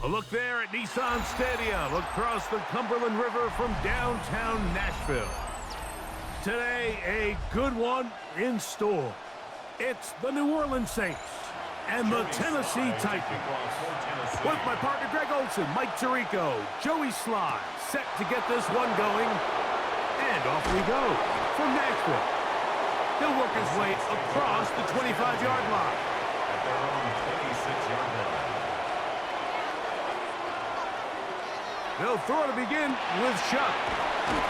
A look there at Nissan Stadium across the Cumberland River from downtown Nashville. Today, a good one in store. It's the New Orleans Saints and the Tennessee Titans. With my partner Greg Olson, Mike Tirico, Joey Sly, set to get this one going. And off we go from Nashville. He'll work his way across the 25-yard line. At their own 26-yard line. They'll throw to begin with Chuck.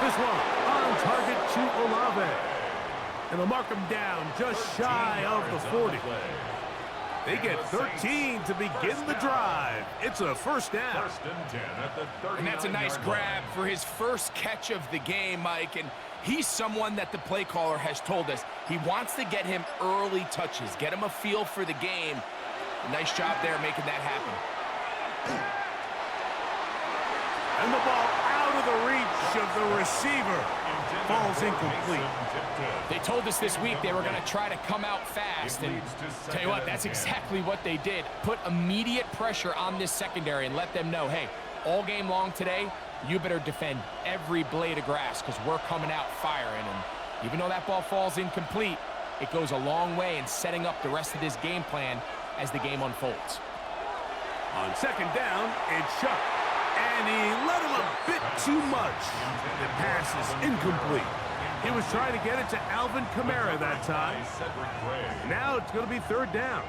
This one on target to Olave. And they'll mark him down just shy of the 40. They get 13 to begin the drive. It's a first down. First and 10 at the 39-yard line. And that's a nice grab for his first catch of the game, Mike. And he's someone that the play caller has told us he wants to get him early touches, get him a feel for the game. A nice job there making that happen. And the ball out of the reach of the receiver. Falls incomplete. They told us this week they were going to try to come out fast. And tell you what, that's exactly what they did. Put immediate pressure on this secondary and let them know, hey, all game long today, you better defend every blade of grass because we're coming out firing. And even though that ball falls incomplete, it goes a long way in setting up the rest of this game plan as the game unfolds. On second down, it's Chuck. And he let him a bit too much. The pass is incomplete. He was trying to get it to Alvin Kamara that time. Now it's going to be third down.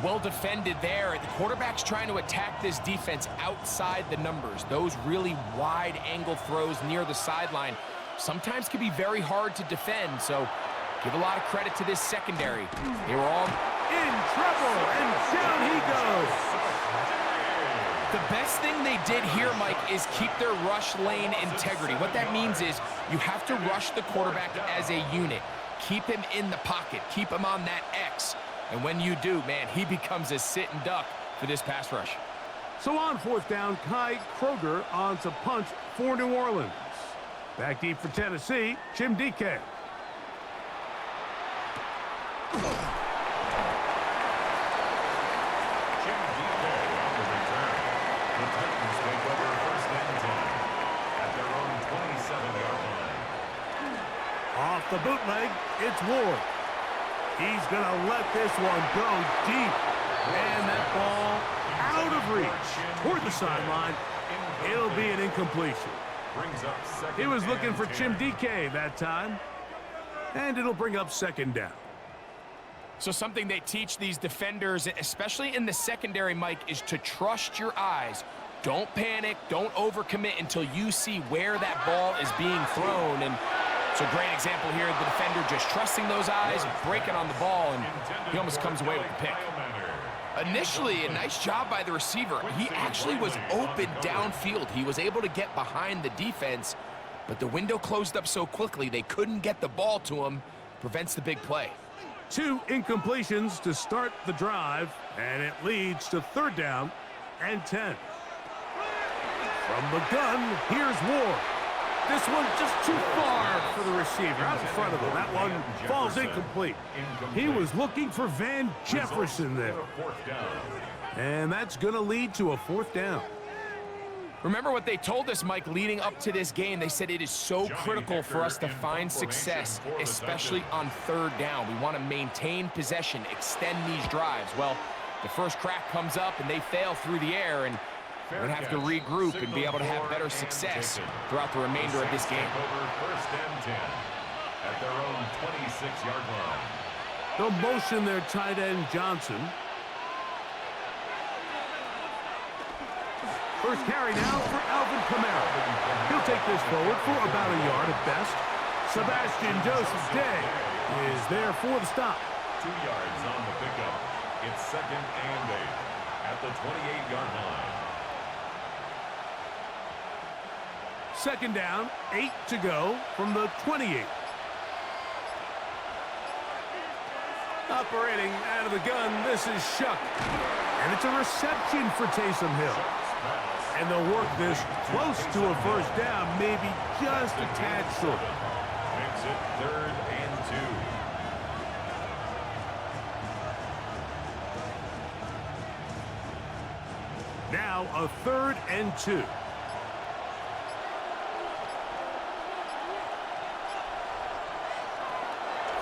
Well defended there. The quarterback's trying to attack this defense outside the numbers. Those really wide angle throws near the sideline sometimes can be very hard to defend. So give a lot of credit to this secondary. They were all in trouble, and down he goes. The best thing they did here, Mike, is keep their rush lane integrity. What that means is you have to rush the quarterback as a unit. Keep him in the pocket. Keep him on that X. And when you do, man, he becomes a sitting duck for this pass rush. So on fourth down, Kai Kroger on to punt for New Orleans. Back deep for Tennessee, Jim DK. Off the bootleg, it's Ward. He's going to let this one go deep. And that ball out of reach toward the sideline. It'll be an incompletion. He was looking for Jim DK that time. And it'll bring up second down. So something they teach these defenders, especially in the secondary, Mike, is to trust your eyes. Don't panic. Don't overcommit until you see where that ball is being thrown. And it's a great example here. The defender just trusting those eyes, breaking on the ball, and he almost comes away with the pick. Initially, a nice job by the receiver. He actually was open downfield. He was able to get behind the defense, but the window closed up so quickly they couldn't get the ball to him. Prevents the big play. 2 incompletions to start the drive, and it leads to third down and 10. From the gun, here's Ward. This one just too far for the receiver. Out in front of him. That one falls incomplete. He was looking for Van Jefferson there. And that's going to lead to a fourth down. Remember what they told us, Mike, leading up to this game. They said it is so critical for us to find success, especially on third down. We want to maintain possession, extend these drives. Well, the first crack comes up and they fail through the air, and we're going to have to regroup and be able to have better success throughout the remainder of this game. First and 10 at their own 26-yard line. They'll motion their tight end Johnson. First carry now for Alvin Kamara. He'll take this forward for about a yard at best. Sebastian Joseph-Day is there for the stop. 2 yards on the pickup. It's second and 8 at the 28-yard line. Second down, 8 to go from the 28. Operating out of the gun, this is Shuck. And it's a reception for Taysom Hill. And they'll work this close to a first down, maybe just a tad short. Makes it third and 2. Now a 3rd and 2.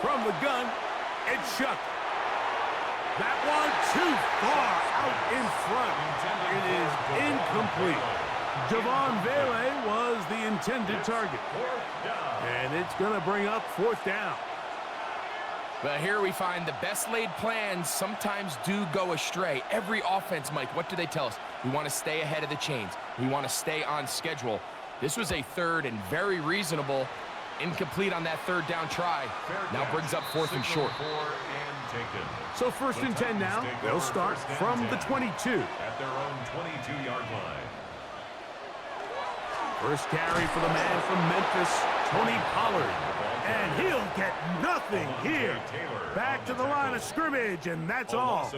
From the gun, it's Shuck. That one too far out in front. It is incomplete. Javon Vele was the intended target. And it's going to bring up 4th down. But here we find the best laid plans sometimes do go astray. Every offense, Mike, what do they tell us? We want to stay ahead of the chains. We want to stay on schedule. This was a 3rd and very reasonable. Incomplete on that 3rd down try. Now brings up 4th and short. So 1st and 10 now. They'll start from the 22. At their own 22-yard line. First carry for the man from Memphis, Tony Pollard. And he'll get nothing here. Back to the line of scrimmage, and that's all.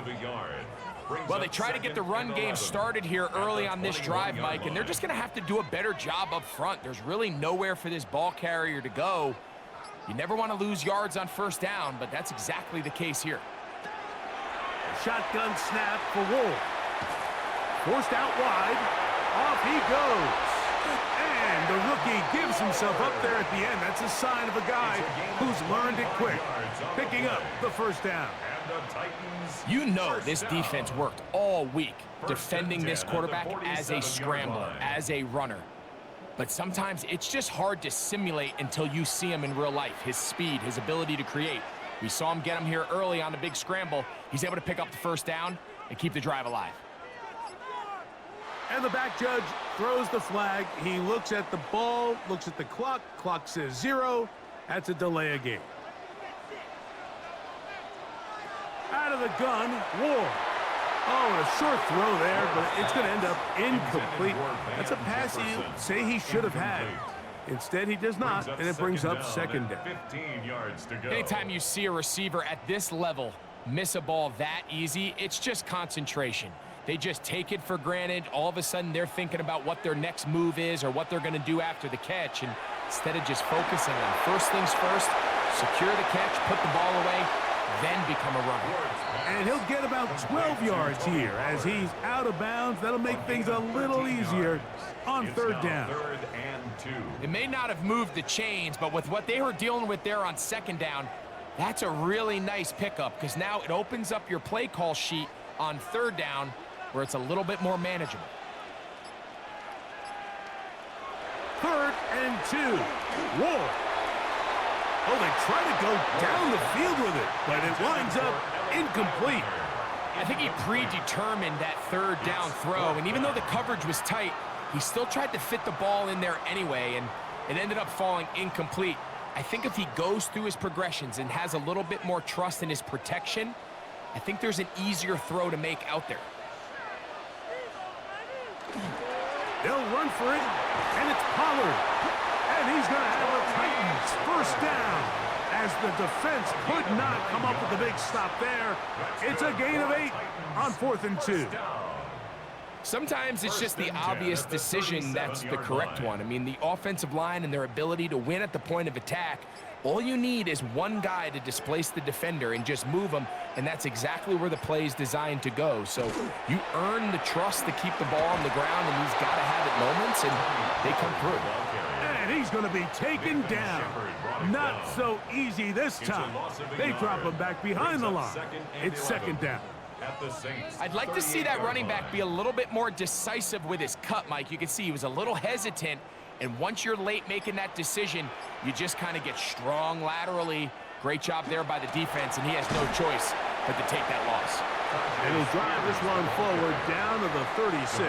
Well, they try to get the run game started here early on this drive, Mike, and they're just going to have to do a better job up front. There's really nowhere for this ball carrier to go. You never want to lose yards on 1st down, but that's exactly the case here. Shotgun snap for Wolf. Forced out wide. Off he goes. And the rookie gives himself up there at the end. That's a sign of a guy who's learned it quick. Picking up the 1st down. You know this defense worked all week defending this quarterback as a scrambler, as a runner. But sometimes it's just hard to simulate until you see him in real life. His speed, his ability to create. We saw him get him here early on the big scramble. He's able to pick up the 1st down and keep the drive alive. And the back judge throws the flag. He looks at the ball, looks at the clock. Clock says 0. That's a delay of game. Out of the gun, Ward. Oh, a short throw there, but it's going to end up incomplete. That's a pass you say he should have had. Instead, he does not, and it brings up 2nd down. 15 yards to go. Anytime you see a receiver at this level miss a ball that easy, it's just concentration. They just take it for granted. All of a sudden, they're thinking about what their next move is or what they're going to do after the catch. And instead of just focusing on first things first, secure the catch, put the ball away, then become a runner. And he'll get about 12 yards here as he's out of bounds. That'll make things a little easier on 3rd down. 3rd and 2. It may not have moved the chains, but with what they were dealing with there on 2nd down, that's a really nice pickup because now it opens up your play call sheet on 3rd down where it's a little bit more manageable. 3rd and 2. Whoa. Oh, they try to go down the field with it, but it winds up incomplete. I think he predetermined that 3rd down throw, and even though the coverage was tight, he still tried to fit the ball in there anyway, and it ended up falling incomplete. I think if he goes through his progressions and has a little bit more trust in his protection, I think there's an easier throw to make out there. They'll run for it, and it's Pollard. And he's going to have a Titans 1st down. As the defense could not come up with a big stop there. It's a gain of 8 on 4th and 2. Sometimes it's just the obvious decision that's the correct one. I mean, the offensive line and their ability to win at the point of attack, all you need is one guy to displace the defender and just move him, and that's exactly where the play is designed to go. So you earn the trust to keep the ball on the ground in these gotta-have-it moments, and they come through. And he's going to be taken down. Not so easy this time. They drop him back behind the line. It's 2nd down. I'd like to see that running back be a little bit more decisive with his cut, Mike. You can see he was a little hesitant, and once you're late making that decision, you just kind of get strong laterally. Great job there by the defense, and he has no choice but to take that loss. And he'll drive this one forward down to the 36.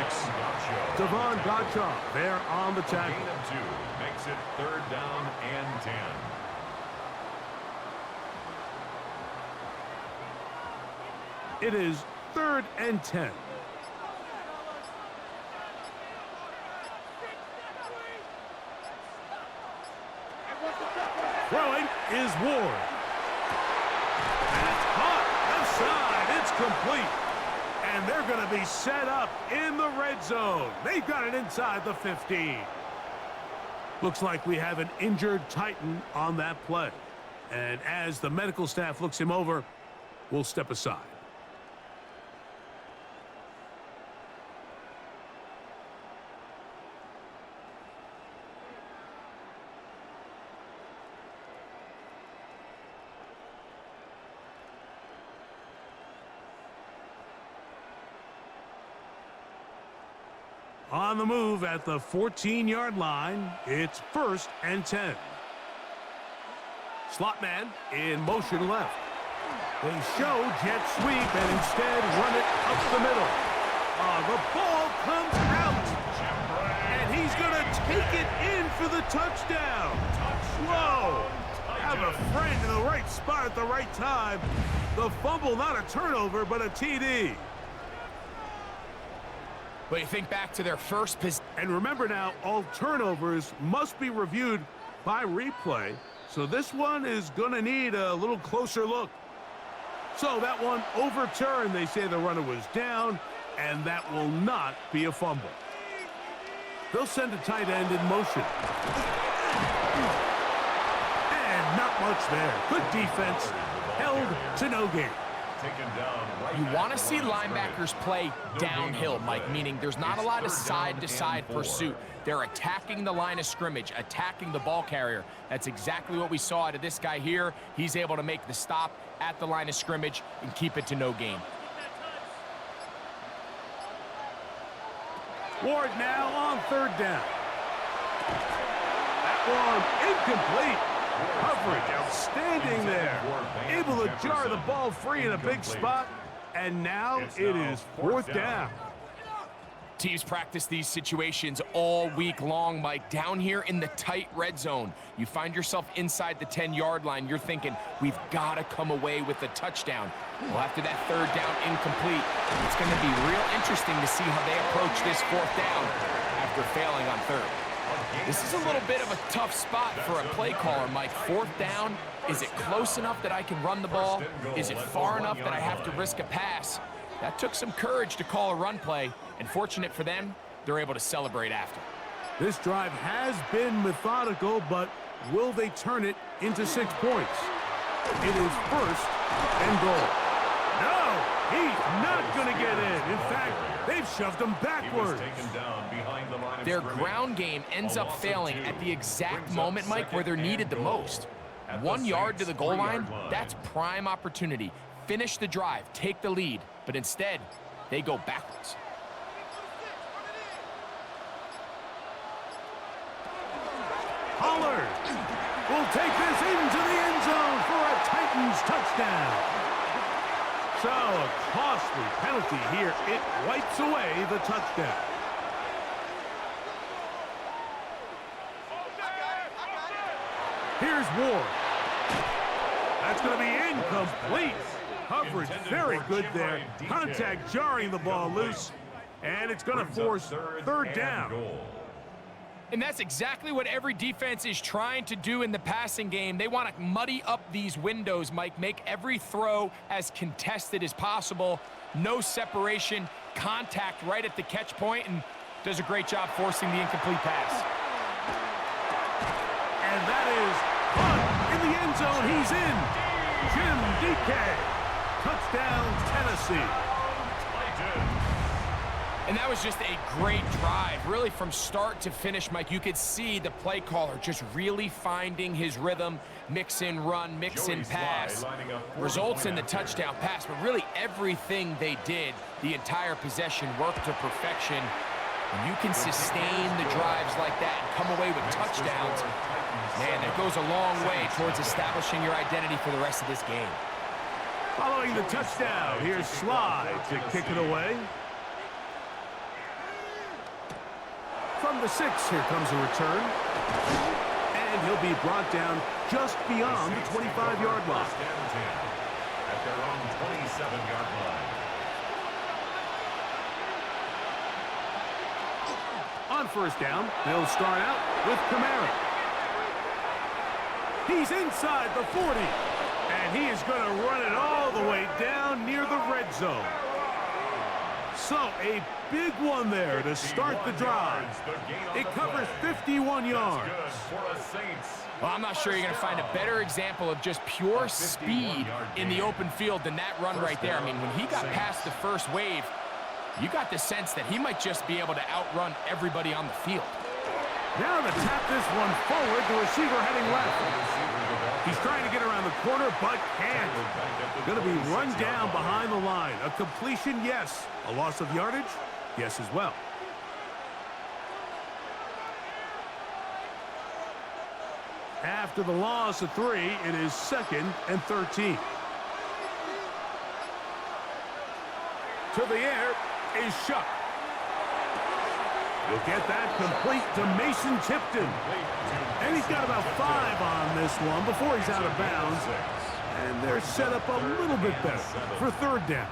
Devon Gottschalk there on the tackle. Gain of 2 makes it 3rd down and 10. It is 3rd and 10. Throwing is Ward. And it's caught. Left side. It's complete. And they're going to be set up in the red zone. They've got it inside the 15. Looks like we have an injured Titan on that play. And as the medical staff looks him over, we'll step aside. On the move at the 14-yard line, it's 1st and 10. Slot man in motion left. They show jet sweep and instead run it up the middle. The ball comes out. And he's going to take it in for the touchdown. Whoa. Have a friend in the right spot at the right time. The fumble, not a turnover, but a TD. But you think back to their first possession. And remember now, all turnovers must be reviewed by replay. So this one is going to need a little closer look. So that one overturned. They say the runner was down, and that will not be a fumble. They'll send a tight end in motion. And not much there. Good defense. Held to no gain. You want to see linebackers play downhill, Mike, meaning there's not a lot of side-to-side pursuit. They're attacking the line of scrimmage, attacking the ball carrier. That's exactly what we saw out of this guy here. He's able to make the stop at the line of scrimmage and keep it to no gain. Ward now on 3rd down. That one incomplete. Coverage outstanding there. Able to jar the ball free in a big spot. And now it is 4th down. Teams practice these situations all week long, Mike. Down here in the tight red zone, you find yourself inside the 10-yard line. You're thinking, we've got to come away with a touchdown. Well, after that 3rd down incomplete, it's going to be real interesting to see how they approach this 4th down after failing on 3rd. This is a little bit of a tough spot for a play caller, Mike. 4th down, is it close enough that I can run the ball? Is it far enough that I have to risk a pass? That took some courage to call a run play, and fortunate for them, they're able to celebrate after. This drive has been methodical, but will they turn it into 6 points? It is 1st and goal. No, he's not going to get in. In fact, they've shoved him backwards. Their ground game ends up failing at the exact moment, Mike, where they're needed the most. 1 yard to the goal line, that's prime opportunity. Finish the drive, take the lead, but instead, they go backwards. Pollard will take this into the end zone for a Titans touchdown. So a costly penalty here. It wipes away the touchdown. Here's Ward. That's going to be incomplete. Coverage very good there. Contact jarring the ball loose. And it's going to force 3rd down. And that's exactly what every defense is trying to do in the passing game. They want to muddy up these windows, Mike, make every throw as contested as possible. No separation, contact right at the catch point, and does a great job forcing the incomplete pass. And that is Hunt in the end zone. He's in. Jim DK. Touchdown, Tennessee. And that was just a great drive, really from start to finish, Mike. You could see the play caller just really finding his rhythm, mix in run, mix in pass. Results in the touchdown pass, but really everything they did, the entire possession worked to perfection. When you can sustain the drives like that and come away with touchdowns, man, that goes a long way towards establishing your identity for the rest of this game. Following the touchdown, here's Slide to kick it away. From the 6, here comes a return. And he'll be brought down just beyond the 25-yard line. At their own 27-yard line. On 1st down, they'll start out with Kamara. He's inside the 40. And he is going to run it all the way down near the red zone. So a big one there to start the drive. It covers 51 yards. Well, I'm not sure you're going to find a better example of just pure speed in the open field than that run right there. I mean, when he got past the first wave, you got the sense that he might just be able to outrun everybody on the field. Now to tap this one forward, the receiver heading left. He's trying to get around the corner, but can't. Going to be run down behind the line. A completion, yes. A loss of yardage, yes as well. After the loss of 3, it is 2nd and 13. To the air is Shuck. He'll get that complete to Mason Tipton. And he's got about 5 on this one before he's out of bounds. And they're set up a little bit better for 3rd down.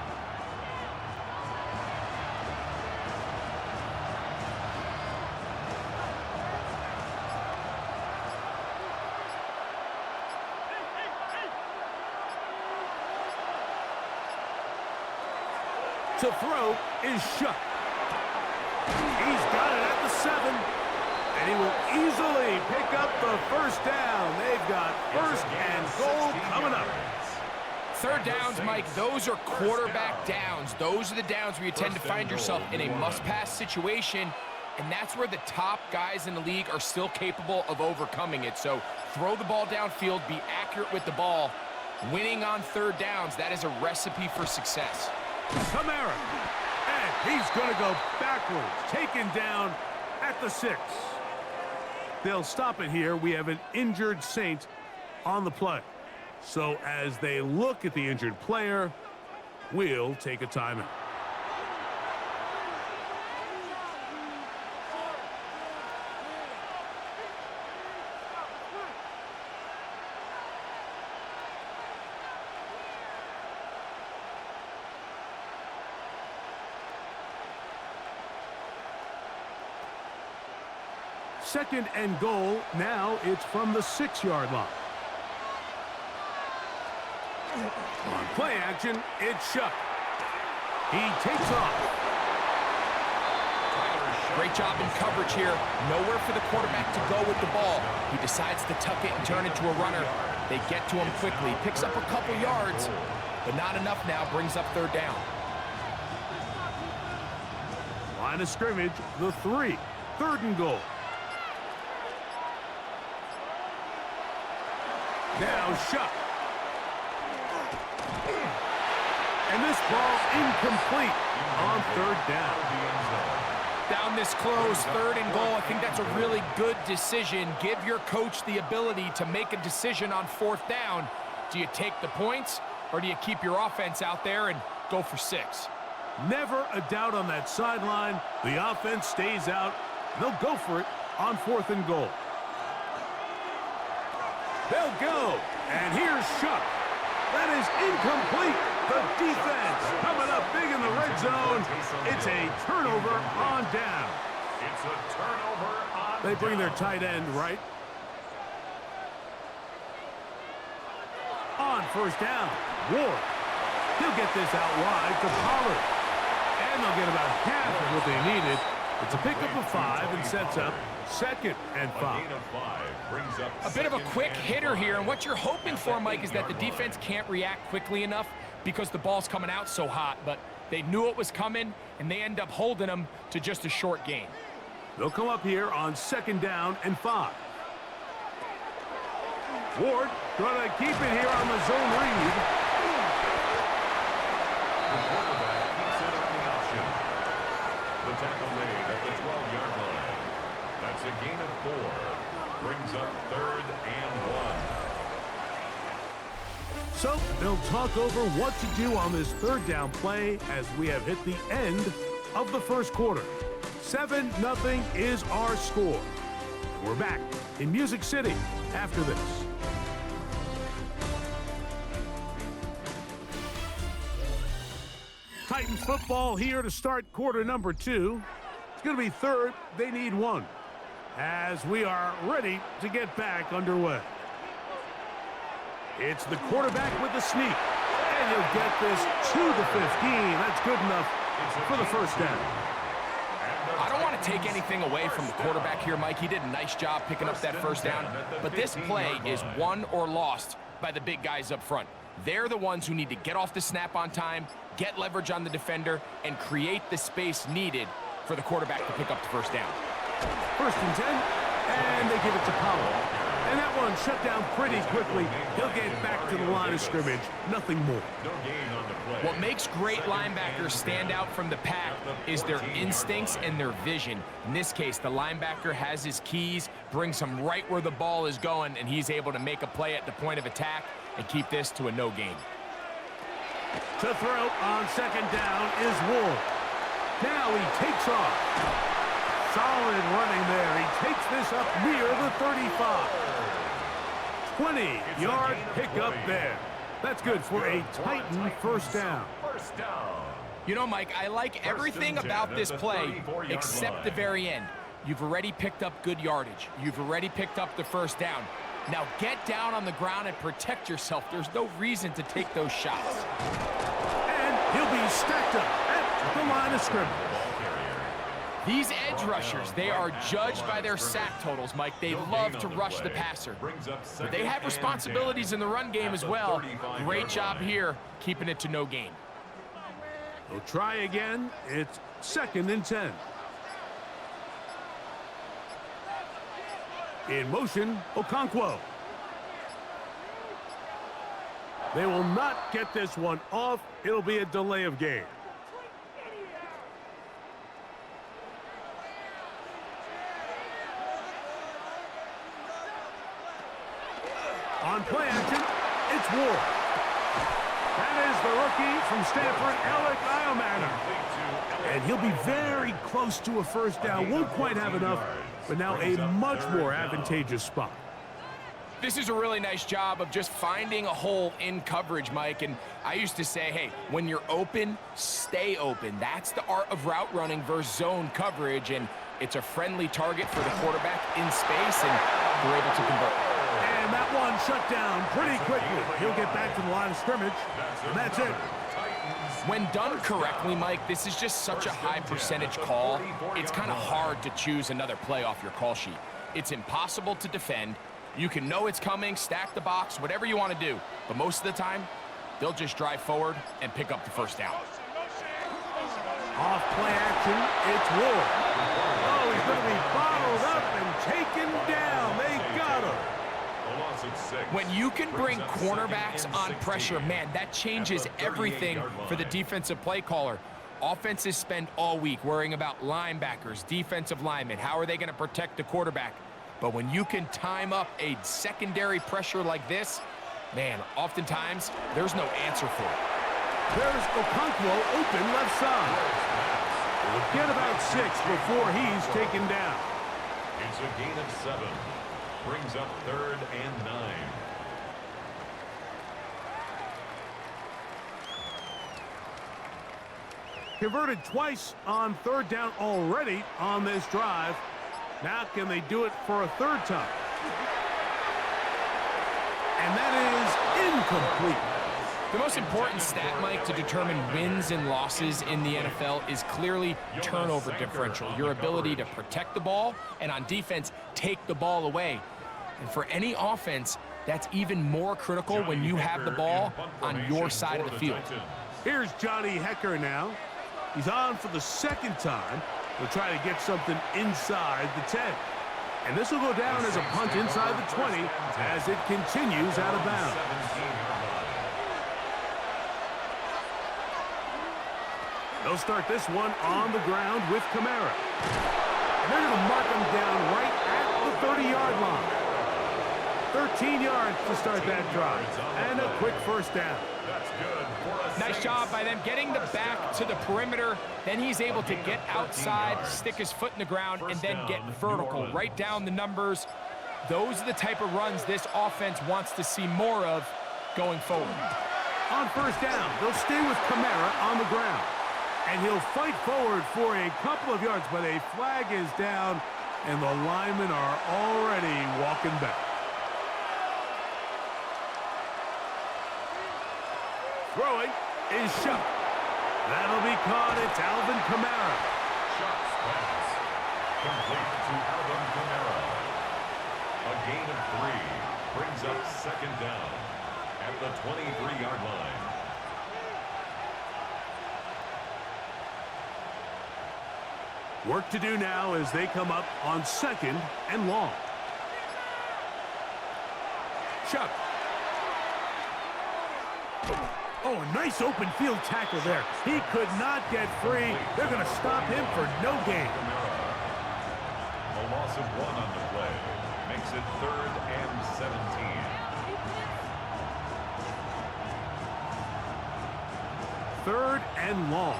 To throw is Shuck. He's got it at the 7. And he will easily pick up the 1st down. They've got 1st and goal coming up. 3rd downs, Mike, those are quarterback downs. Those are the downs where you tend to find yourself in a must-pass situation, and that's where the top guys in the league are still capable of overcoming it. So throw the ball downfield, be accurate with the ball. Winning on 3rd downs, that is a recipe for success. Kamara, and he's going to go backwards, taken down at the 6. They'll stop it here. We have an injured Saint on the play. So as they look at the injured player, we'll take a timeout. Second and goal. Now it's from the 6-yard line. On play action, it's Shuck. He takes off. Great job in coverage here. Nowhere for the quarterback to go with the ball. He decides to tuck it and turn it to a runner. They get to him quickly. Picks up a couple yards, but not enough now. Brings up 3rd down. Line of scrimmage, the 3. 3rd and goal. Now Shuck. And this ball's incomplete on 3rd down. Down this close, 3rd and goal. I think that's a really good decision. Give your coach the ability to make a decision on 4th down. Do you take the points, or do you keep your offense out there and go for 6? Never a doubt on that sideline. The offense stays out. They'll go for it on 4th and goal. They'll go. And here's Shuck. That is incomplete. The defense coming up big in the red zone. It's a turnover on down. It's a turnover on They bring down. their tight end right. On 1st down, Ward. He'll get this out wide to Pollard. And they'll get about half of what they needed. It's a pickup of 5 and sets up 2nd and 5. A gain of 5 brings up A bit of a 2nd quick and hitter 5. here, and what you're hoping for, Mike, is that the defense can't react quickly enough because the ball's coming out so hot, but they knew it was coming, and they end up holding them to just a short gain. They'll come up here on 2nd down and 5. Ward going to keep it here on the zone read. The quarterback keeps it on the option. The tackle made at the 12-yard line. That's a gain of 4. Brings up 3rd and 1. So they'll talk over what to do on this 3rd down play as we have hit the end of the 1st quarter. 7-0 is our score. We're back in Music City after this. Titans football here to start quarter number 2. It's going to be 3rd. They need 1 as we are ready to get back underway. It's the quarterback with the sneak. And he'll get this to the 15. That's good enough for the 1st down. I don't want to take anything away from the quarterback here, Mike. He did a nice job picking up that 1st down. But this play is won or lost by the big guys up front. They're the ones who need to get off the snap on time, get leverage on the defender, and create the space needed for the quarterback to pick up the 1st down. 1st and 10, and they give it to Powell. And that one shut down pretty quickly. He'll get back to the line of scrimmage. Nothing more. No gain on the play. What makes great linebackers stand out from the pack is their instincts and their vision. In this case, the linebacker has his keys, brings him right where the ball is going, and he's able to make a play at the point of attack and keep this to a no gain. To throw on second down is Wool. Now he takes off. Solid running there. He takes this up near the 35. 20-yard pickup there. That's good for a Titan first down. You know, Mike, I like everything about this play except the very end. You've already picked up good yardage. You've already picked up the first down. Now get down on the ground and protect yourself. There's no reason to take those shots. And he'll be stacked up at the line of scrimmage. These edge rushers, they are judged by their sack totals, Mike. They love to rush the passer. But they have responsibilities in the run game as well. Great job here, keeping it to no gain. They'll try again. It's 2nd and 10. In motion, Okonkwo. They will not get this one off. It'll be a delay of game. On play action, it's Ward. That is the rookie from Stanford, Alec Iomanner. And he'll be very close to a first down. Won't quite have enough, but now a much more advantageous spot. This is a really nice job of just finding a hole in coverage, Mike. And I used to say, hey, when you're open, stay open. That's the art of route running versus zone coverage. And it's a friendly target for the quarterback in space, and they're able to convert. And that one shut down pretty quickly. He'll get back to the line of scrimmage, and that's it. When done correctly, Mike, this is just such a high percentage call. It's kind of hard to choose another play off your call sheet. It's impossible to defend. You can know it's coming, stack the box, whatever you want to do. But most of the time, they'll just drive forward and pick up the first down. Off play action, it's Wool. Oh, he's going to be bottled up and taken down. They got him. When you can bring cornerbacks on pressure, man, that changes everything for the defensive play caller. Offenses spend all week worrying about linebackers, defensive linemen. How are they going to protect the quarterback? But when you can time up a secondary pressure like this, man, oftentimes there's no answer for it. There's Okonkwo open left side. We'll get about 6 before he's taken down. It's a gain of 7. Brings up 3rd and 9. Converted twice on 3rd down already on this drive. Now can they do it for a 3rd time? And that is incomplete. The most important stat, Mike, to determine wins and losses in the NFL is clearly turnover differential, your ability to protect the ball and on defense take the ball away. And for any offense, that's even more critical when you have the ball on your side of the field. Here's Johnny Hecker now. He's on for the 2nd time. He'll try to get something inside the 10. And this will go down as a punt inside the 20 as it continues out of bounds. They'll start this one on the ground with Kamara. And they're going to mark him down right at the 30-yard line. 13 yards to start that drive. And a quick first down. Nice job by them getting the back to the perimeter. Then he's able to get outside, stick his foot in the ground, and then get vertical, right down the numbers. Those are the type of runs this offense wants to see more of going forward. On first down, they'll stay with Kamara on the ground. And he'll fight forward for a couple of yards, but a flag is down, and the linemen are already walking back. Throwing is shot. That'll be caught. It's Alvin Kamara. Shots pass. Complete to Alvin Kamara. A gain of 3. Brings up 2nd down at the 23-yard line. Work to do now as they come up on 2nd and long. Chuck. Oh, a nice open field tackle there. He could not get free. They're going to stop him for no gain. loss of 1 on the play. Makes it 3rd and 17. 3rd and long.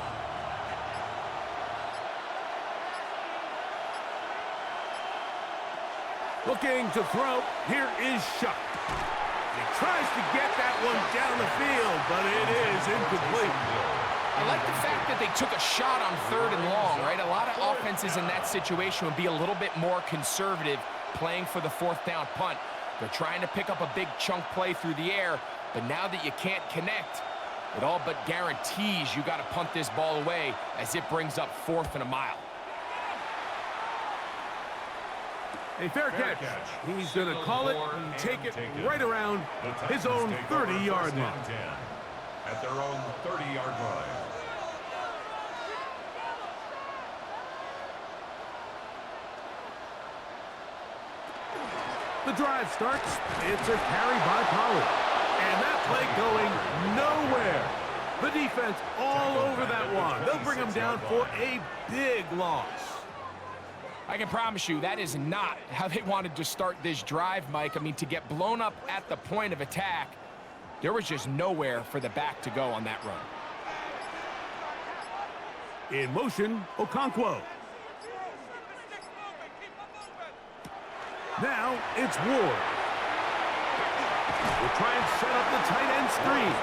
Looking to throw. Here is Shuck. He tries to get that one down the field, but it is incomplete. I like the fact that they took a shot on 3rd and long, right? A lot of offenses in that situation would be a little bit more conservative playing for the 4th down punt. They're trying to pick up a big chunk play through the air, but now that you can't connect, it all but guarantees you got to punt this ball away as it brings up 4th and a mile. A fair catch. He's going to call it and take it right around his own 30-yard line. At their own 30-yard line. The drive starts. It's a carry by Pollard. And that play going nowhere. The defense all over that one. They'll bring him down for a big loss. I can promise you that is not how they wanted to start this drive, Mike. I mean, to get blown up at the point of attack, there was just nowhere for the back to go on that run. In motion, Okonkwo. Now it's Ward. We'll try and set up the tight end screen.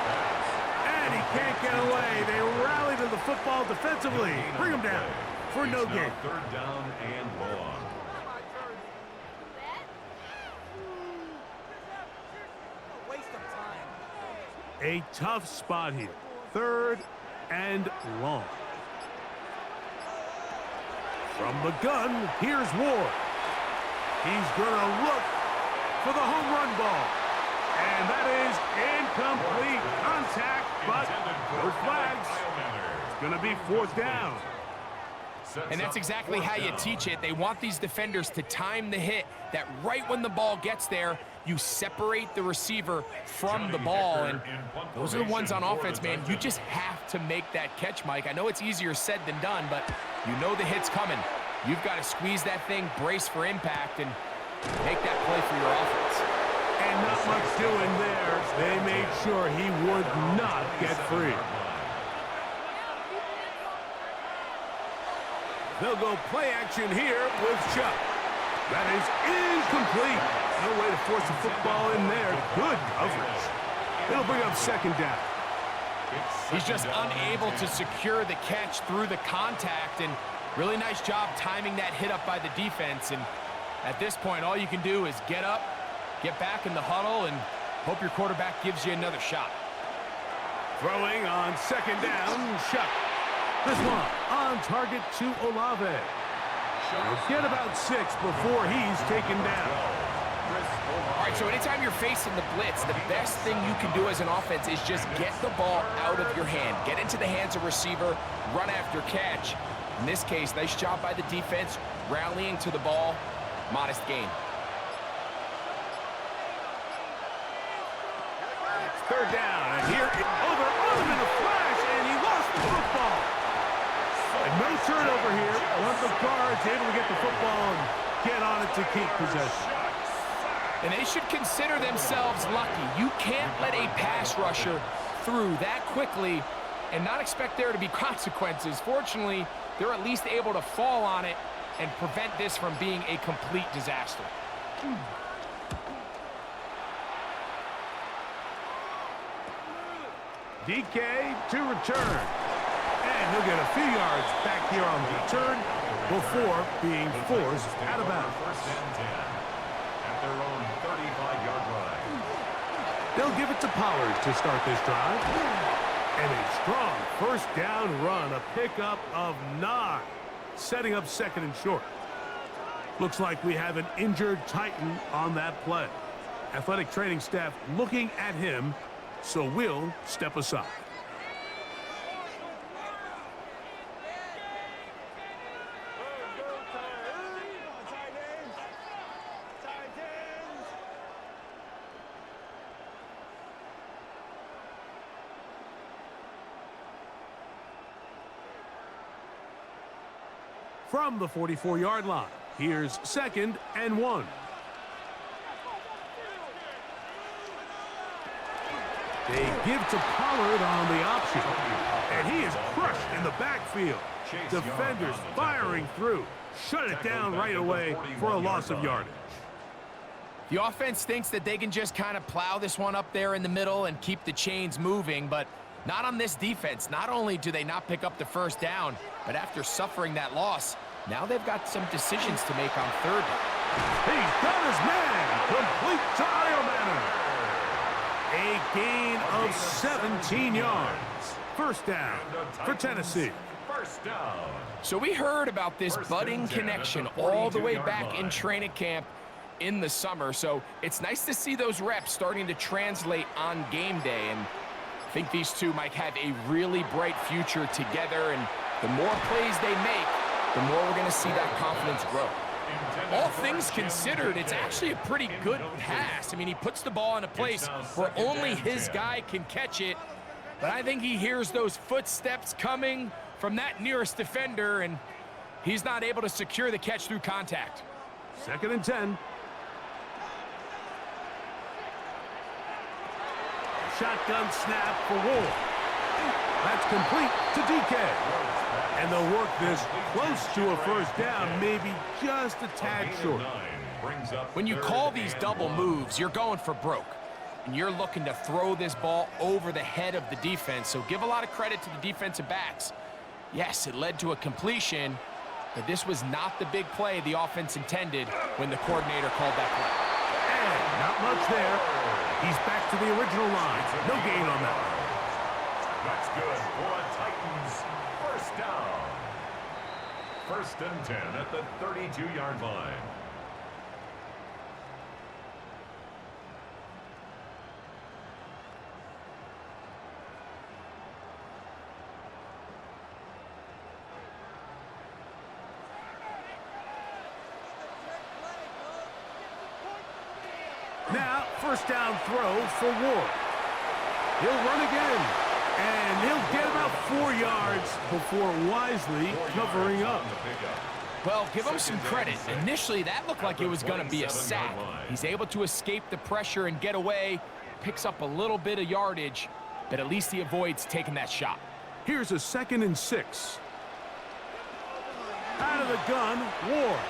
And he can't get away. They rally to the football defensively. Bring him down for no gain. 3rd down and long. A tough spot here. 3rd and long. From the gun, here's Ward. He's going to look for the home run ball. And that is incomplete contact, but no flags. It's going to be 4th down. And that's exactly how you teach it. They want these defenders to time the hit, that right when the ball gets there, you separate the receiver from the ball. And those are the ones on offense, man. You just have to make that catch, Mike. I know it's easier said than done, but you know the hit's coming. You've got to squeeze that thing, brace for impact, and make that play for your offense. And not much doing there. They made sure he would not get free. They'll go play action here with Chuck. That is incomplete. No way to force the football in there. Good coverage. It'll bring up 2nd down. He's just unable to secure the catch through the contact, and really nice job timing that hit up by the defense. And at this point, all you can do is get up, get back in the huddle, and hope your quarterback gives you another shot. Throwing on 2nd down, Chuck. This one on target to Olave. He'll get about 6 before he's taken down. All right, so anytime you're facing the blitz, the best thing you can do as an offense is just get the ball out of your hand. Get into the hands of receiver, run after catch. In this case, nice job by the defense, rallying to the ball. Modest gain. It's 3rd down, and here over on him in a flash, and he lost the football. And no turnover here. One of the guards able to get the football and get on it to keep possession. And they should consider themselves lucky. You can't let a pass rusher through that quickly and not expect there to be consequences. Fortunately, they're at least able to fall on it and prevent this from being a complete disaster. DK to return. And he'll get a few yards back here on the return before being forced out of bounds. 1st and 10 at their own 35-yard line. They'll give it to Pollard to start this drive. And a strong 1st down run, a pickup of 9, setting up 2nd and short. Looks like we have an injured Titan on that play. Athletic training staff looking at him, so we'll step aside. From the 44-yard line, Here's 2nd and 1. They give to Pollard on the option. And he is crushed in the backfield. Defenders firing through. Shut it down right away for a loss of yardage. The offense thinks that they can just kind of plow this one up there in the middle and keep the chains moving, but not on this defense. Not only do they not pick up the first down, but after suffering that loss, now they've got some decisions to make on 3rd down. He's got his man. Complete to Iomanner. A gain of 17 yards. First down for Tennessee. First down. So we heard about this budding connection all the way back in training camp in the summer. So it's nice to see those reps starting to translate on game day. And I think these two might have a really bright future together. And the more plays they make, the more we're going to see that confidence grow. All things considered, it's actually a pretty good pass. I mean, he puts the ball in a place where only his guy can catch it. But I think he hears those footsteps coming from that nearest defender, and he's not able to secure the catch through contact. 2nd and 10. Shotgun snap for Ward. That's complete to DK. And they'll work this close to a first down, maybe just a tad short. When you call these double moves, you're going for broke. And you're looking to throw this ball over the head of the defense. So give a lot of credit to the defensive backs. Yes, it led to a completion, but this was not the big play the offense intended when the coordinator called that play. And not much there. He's back to the original line. No gain on that one. That's good for a Titans first down. 1st and 10 at the 32-yard line. Now, first down throw for Ward. He'll run again. And he'll get about 4 yards before wisely covering up. Well, give him some credit. Initially, that looked like it was going to be a sack. He's able to escape the pressure and get away, picks up a little bit of yardage, but at least he avoids taking that shot. Here's a 2nd and 6. Out of the gun, Ward.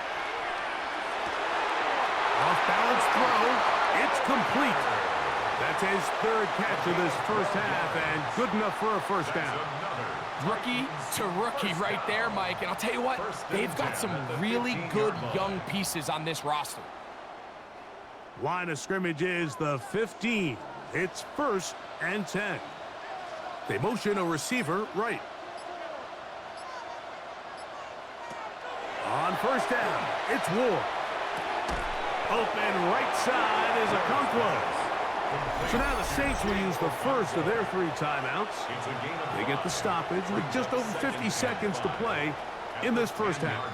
Off-balance throw. It's complete. That's his 3rd catch of this first half, and good enough for a first down. Rookie to rookie right there, Mike. And I'll tell you what, they've got some really good young pieces on this roster. Line of scrimmage is the 15. It's 1st and 10. They motion a receiver right. On first down, it's Ward. Open right side is Okonkwo. So now the Saints will use the first of their 3 timeouts. They get the stoppage with just over 50 seconds to play in this first half.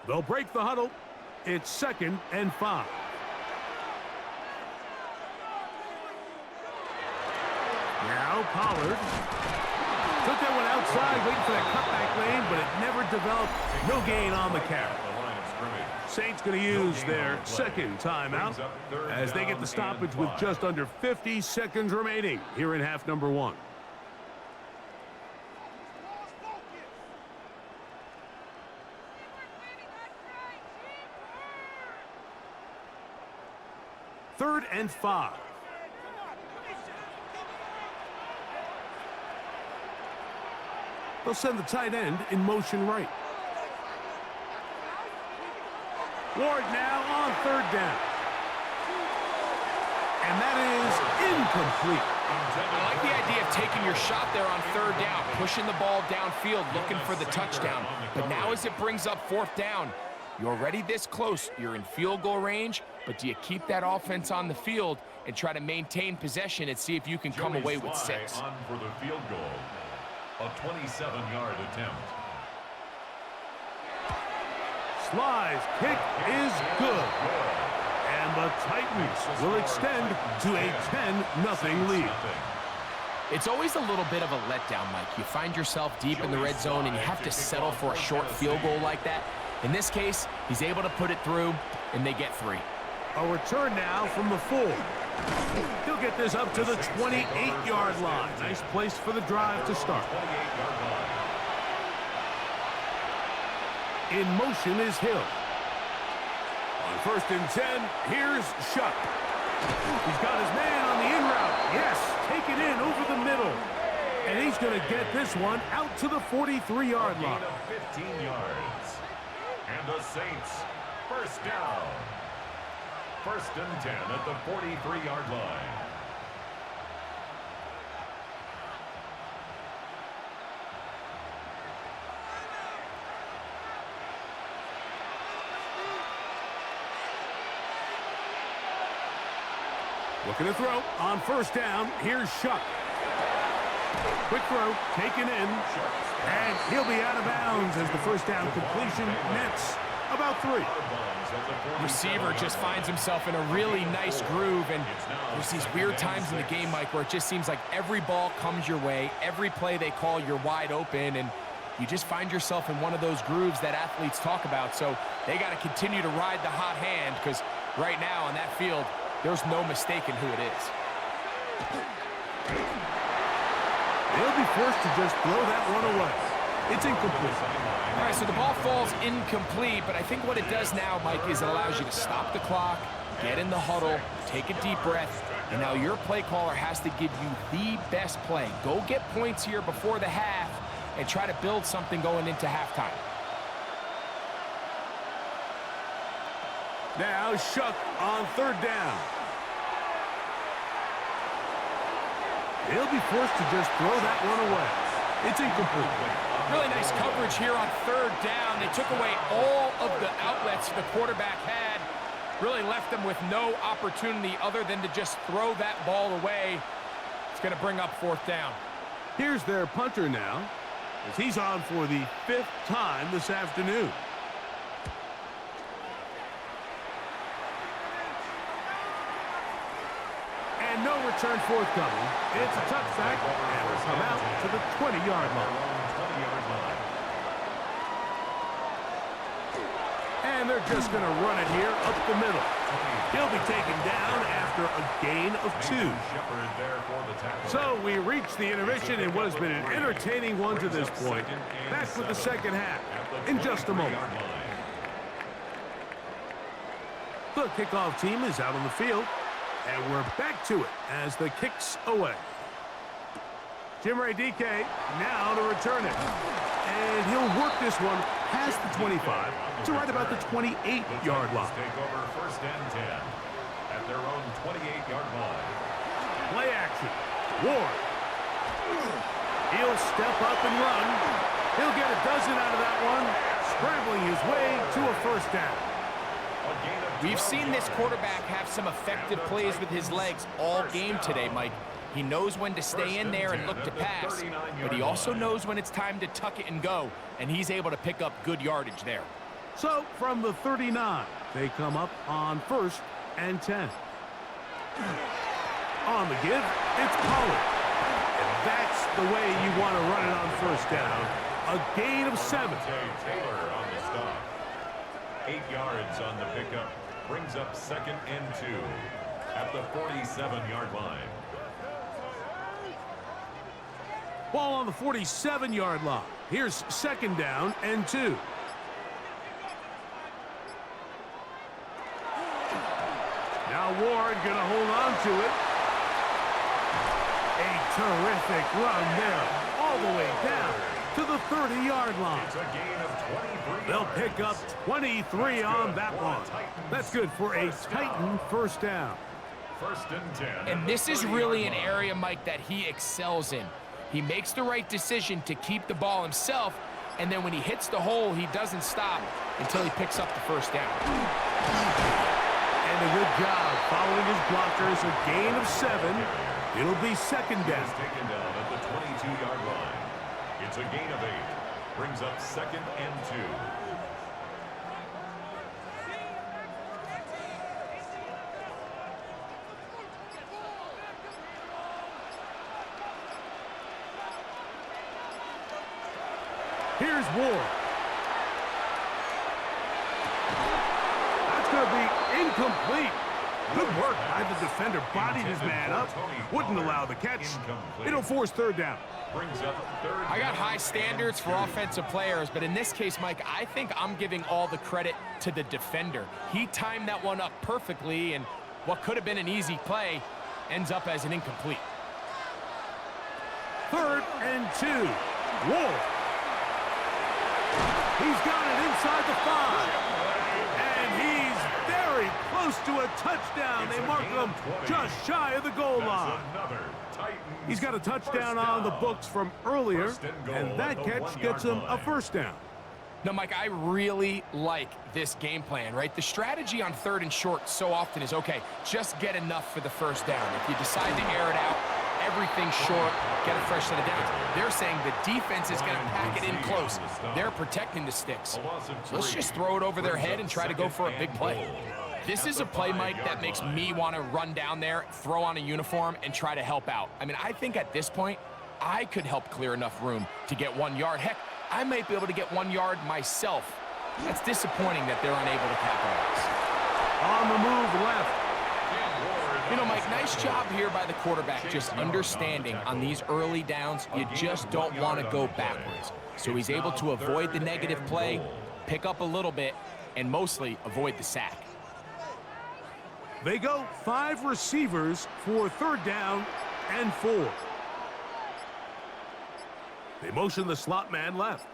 They'll break the huddle. It's 2nd and 5. Now Pollard took that one outside, waiting for that cutback lane, but it never developed. No gain on the carry. Saints going to use their 2nd timeout as they get the stoppage with just under 50 seconds remaining here in half number 1. Third and 5. They'll send the tight end in motion right. Ward now on 3rd down. And that is incomplete. I like the idea of taking your shot there on 3rd down, pushing the ball downfield, looking for the touchdown. But now as it brings up 4th down, you're already this close. You're in field goal range, but do you keep that offense on the field and try to maintain possession and see if you can come away with 6? On for the field goal. A 27-yard attempt. Sly's kick is good. And And the Titans will extend to a 10-0 lead. It's always a little bit of a letdown, Mike. You find yourself deep in the red zone and you have to settle for a short field goal like that. In this case, he's able to put it through, and they get 3. A return now from the 4. He'll get this up to the 28-yard line. Nice place for the drive to start. In motion is Hill. On 1st and 10, here's Shuck. He's got his man on the in route. Yes, take it in over the middle. And he's going to get this one out to the 43-yard line. 15 yards. And the Saints, first down. 1st and 10 at the 43-yard line. Looking to throw on 1st down. Here's Shuck. Quick throw, taken in, and he'll be out of bounds as the 1st down completion nets about 3. Receiver just finds himself in a really nice groove, and there's these weird times in the game, Mike, where it just seems like every ball comes your way, every play they call, you're wide open, and you just find yourself in one of those grooves that athletes talk about. So they got to continue to ride the hot hand, because right now on that field, there's no mistaking who it is. They'll be forced to just throw that one away. It's incomplete. All right, so the ball falls incomplete, but I think what it does now, Mike, is it allows you to stop the clock, get in the huddle, take a deep breath, and now your play caller has to give you the best play. Go get points here before the half and try to build something going into halftime. Now Shuck on 3rd down. He'll be forced to just throw that one away. It's incomplete. Really nice coverage here on 3rd down. They took away all of the outlets the quarterback had. Really left them with no opportunity other than to just throw that ball away. It's going to bring up 4th down. Here's their punter now, as he's on for the 5th time this afternoon. And no return forthcoming. It's a touchback, and will come out to the 20-yard line. And they're just going to run it here up the middle. He'll be taken down after a gain of 2. So we reach the intermission in what has been an entertaining one to this point. Back with the second half in just a moment. The kickoff team is out on the field. And we're back to it as the kick's away. Jim Ray DK now to return it. And he'll work this one past the 25 to right about the 28-yard line. Take over 1st and 10 at their own 28-yard line. Play action. Ward. He'll step up and run. He'll get a dozen out of that one, scrambling his way to a 1st down. We've seen this quarterback have some effective plays with his legs all game today, Mike. He knows when to stay in there and look to pass, but he also knows when it's time to tuck it and go, and he's able to pick up good yardage there. So from the 39, they come up on 1st and 10. On the give, it's Pollard. And that's the way you want to run it on 1st down. A gain of 7. Taylor on the stop. 8 yards on the pickup. Brings up 2nd and 2 at the 47-yard line. Ball on the 47-yard line. Here's 2nd down and 2. Now Ward going to hold on to it. A terrific run there, all the way down to the 30-yard line. It's a gain of 23. They'll pick up 23 on that one. That's good for a Titan 1st down. 1st and 10. And this is really an area, Mike, that he excels in. He makes the right decision to keep the ball himself, and then when he hits the hole, he doesn't stop until he picks up the 1st down. And a good job following his blockers. A gain of 7. It'll be 2nd down. Taken down at the 22-yard line. It's a gain of 8. Brings up 2nd and 2. Here's Ward. That's going to be incomplete. Good work by the defender. Bodied his man up. Wouldn't allow the catch. It'll force third down. I got high standards for offensive players, but in this case, Mike, I think I'm giving all the credit to the defender. He timed that one up perfectly, and what could have been an easy play ends up as an incomplete. 3rd and 2. Ward. He's got it inside the 5. And he's very close to a touchdown. They mark him just shy of the goal line. He's got a touchdown on the books from earlier, and that catch gets him a first down. Now, Mike, I really like this game plan, right? The strategy on 3rd and short so often is, okay, just get enough for the first down. If you decide to air it out, everything short, get a fresh set of downs. They're saying the defense is going to pack it in close. They're protecting the sticks. So let's just throw it over their head and try to go for a big play. This is a play, Mike, that makes me want to run down there, throw on a uniform, and try to help out. I mean, I think at this point, I could help clear enough room to get 1 yard. Heck, I might be able to get 1 yard myself. That's disappointing that they're unable to capitalize. On the move left. You know, Mike, nice job here by the quarterback, just understanding on these early downs, you just don't want to go backwards. So he's able to avoid the negative play, pick up a little bit, and mostly avoid the sack. They go 5 receivers for 3rd down and 4. They motion the slot man left.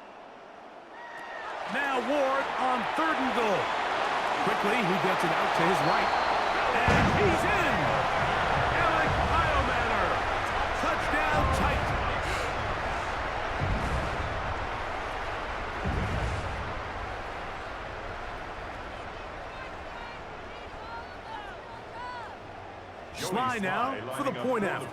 Now Ward on 3rd and goal. Quickly, he gets it out to his right. And he's in! Alec Heilmanner. Touchdown Titans. Sly now for the point after.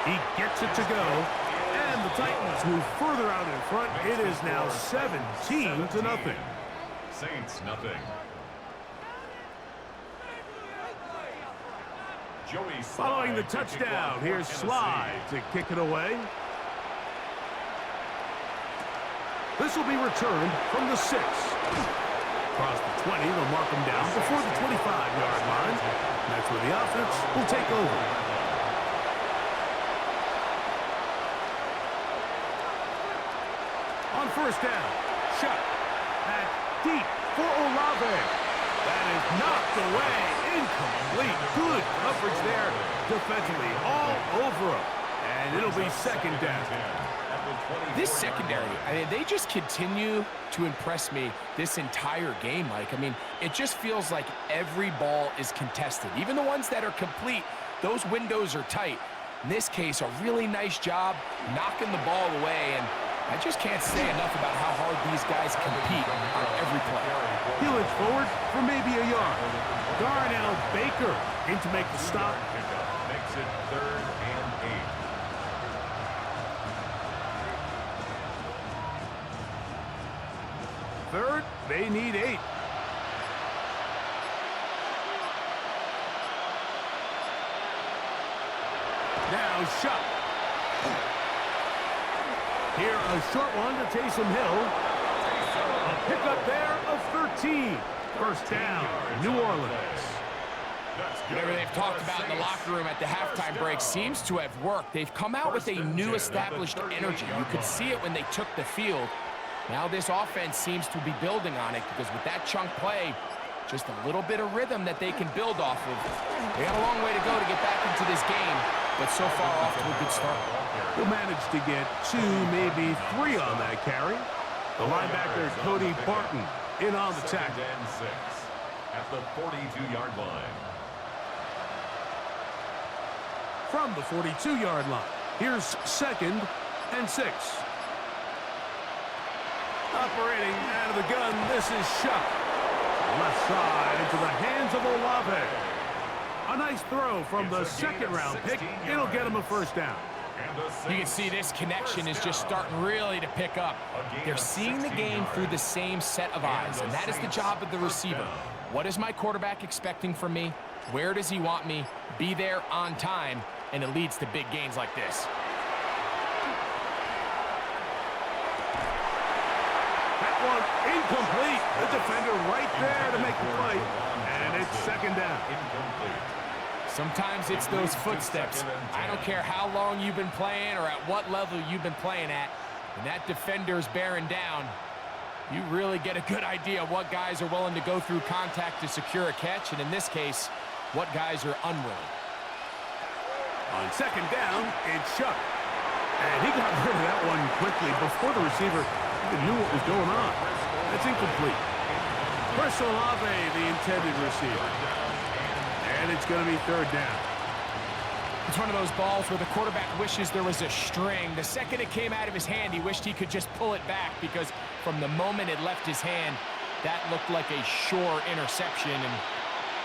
He gets it to go, and the Titans move further out in front. It is now 17-0. Saints nothing. Following the touchdown, here's Sly to kick it away. This will be returned from the 6. Across the 20, they'll mark him down before the 25-yard line. That's where the offense will take over. On 1st down, shot back deep for Olave. That is knocked away, incomplete. Good coverage there defensively, all over him. And it'll be 2nd down. This secondary, I mean, they just continue to impress me this entire game, Mike. I mean, it just feels like every ball is contested. Even the ones that are complete, those windows are tight. In this case, a really nice job knocking the ball away, and I just can't say enough about how hard these guys compete on every play. He'll inch forward for maybe a yard. Darnell Baker in to make the stop. Makes it 3rd and 8. Third, they need 8. Now shot. Here a short one to Taysom Hill. A pickup there of 13. First down, New Orleans. Whatever they've talked about in the locker room at the halftime break seems to have worked. They've come out with a new established energy. You could see it when they took the field. Now this offense seems to be building on it because with that chunk play, just a little bit of rhythm that they can build off of. They got a long way to go to get back into this game, but so far off to a good start. He'll manage to get 2, maybe 3 on that carry. The linebacker, Cody Barton, in on the tackle. 2nd and 6 at the 42-yard line. From the 42-yard line, here's 2nd and 6. Operating out of the gun, this is Shuck. Left side into the hands of Olave. A nice throw from the 2nd-round pick. It'll get him a first down. You can see this connection is just starting really to pick up. They're seeing the game through the same set of eyes, and that is the job of the receiver. What is my quarterback expecting from me? Where does he want me? Be there on time. and it leads to big gains like this. That one incomplete. The defender right there to make the play. And it's second down. Incomplete. Sometimes it's those footsteps. I don't care how long you've been playing or at what level you've been playing at. When that defender's bearing down, you really get a good idea of what guys are willing to go through contact to secure a catch, and in this case, what guys are unwilling. On second down, it's Chuck. And he got rid of that one quickly before the receiver even knew what was going on. That's incomplete. Chris Olave, the intended receiver. And it's going to be third down. It's one of those balls where the quarterback wishes there was a string. The second it came out of his hand, he wished he could just pull it back, because from the moment it left his hand, that looked like a sure interception. And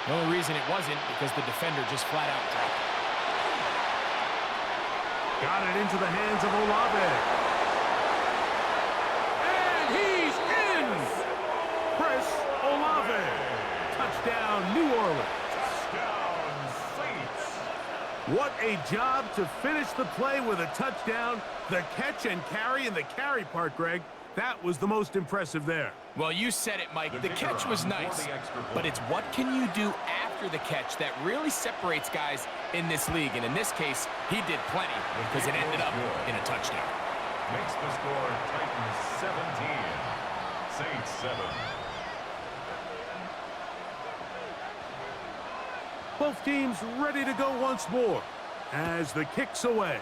the only reason it wasn't because the defender just flat out dropped it. Got it into the hands of Olave. And he's in! Chris Olave. Touchdown, New Orleans. What a job to finish the play with a touchdown. The catch and carry, and the carry part, Greg, that was the most impressive there. Well, you said it, Mike. The catch was nice, but it's what can you do after the catch that really separates guys in this league. And in this case, he did plenty because it ended up in a touchdown. Makes the score Titans 17, Saints 7. Both teams ready to go once more as the kick's away.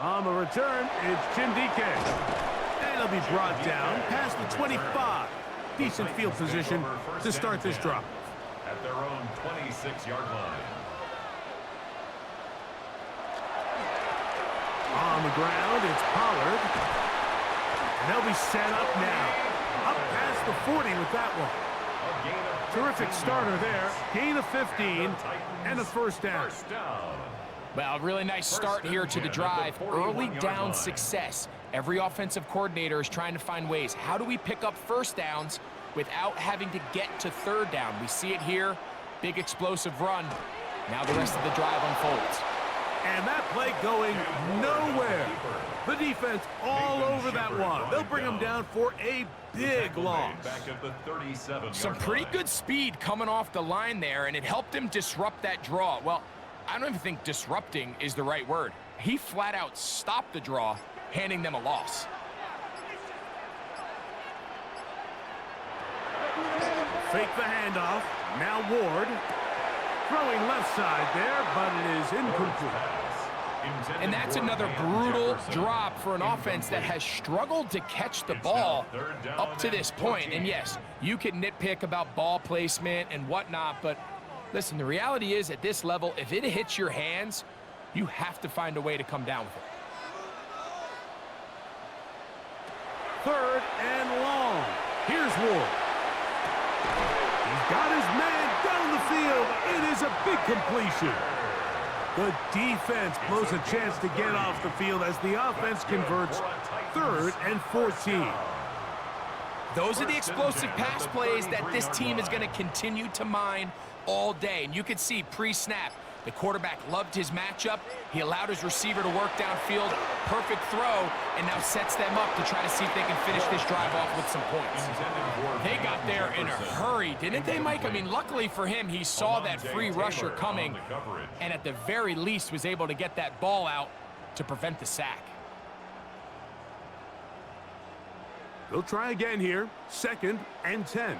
On the return, it's Jim DK. And he'll be brought down past the 25. Decent field position to start this drive. At their own 26-yard line. On the ground, it's Pollard. And they'll be set up now. Up past the 40 with that one. Terrific starter there. Gain of 15 and a first down. Well, really nice start here to the drive. Early down success. Every offensive coordinator is trying to find ways. How do we pick up first downs without having to get to third down? We see it here. Big explosive run. Now the rest of the drive unfolds. And that play going nowhere. The defense all over that one. They'll bring them down for a big loss. Some pretty good speed coming off the line there, and it helped him disrupt that draw. Well, I don't even think disrupting is the right word. He flat out stopped the draw, handing them a loss. Fake the handoff. Now Ward. Throwing left side there, but it is incomplete. And that's another brutal drop for an offense that has struggled to catch the ball up to this point. And yes, you can nitpick about ball placement and whatnot, but listen, the reality is at this level, if it hits your hands, you have to find a way to come down with it. Third and long. Here's Ward. He's got his man down the field. It is a big completion. The defense blows a chance to get off the field as the offense converts. Third and 14. Those are the explosive pass plays that this team is going to continue to mine all day. And you can see pre-snap, the quarterback loved his matchup. He allowed his receiver to work downfield. Perfect throw, and now sets them up to try to see if they can finish this drive off with some points. They got there in a hurry, didn't they, Mike? I mean, luckily for him, he saw that free rusher coming, and at the very least was able to get that ball out to prevent the sack. They'll try again here. Second and 10.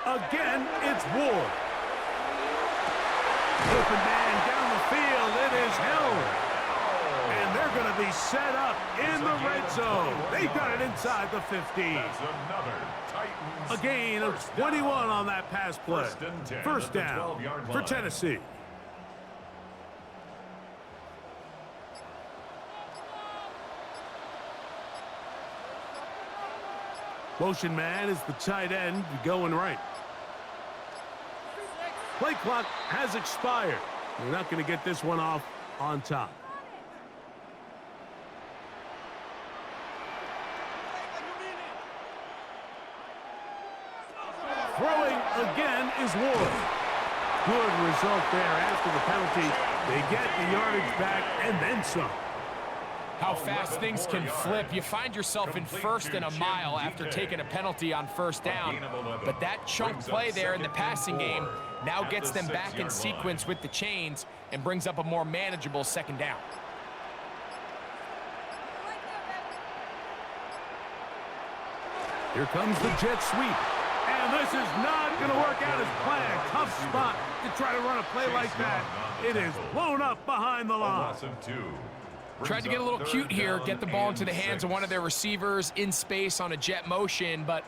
Again, it's Ward. Open man down the field. It is held. And they're going to be set up in the red zone. They've got it inside the 15. A gain of 21 on that pass play. First down for Tennessee. Motion man is the tight end going right. Play clock has expired. They're not going to get this one off on top. Throwing again is Ward. Good result there after the penalty. They get the yardage back and then some. How fast things can flip. You find yourself in first and a mile after taking a penalty on first down. But that chunk play there in the passing game now gets them back in sequence with the chains and brings up a more manageable second down. Here comes the jet sweep. And this is not going to work out as planned. Tough spot to try to run a play like that. It is blown up behind the line. Tried to get a little cute here, get the ball into the hands of one of their receivers in space on a jet motion, but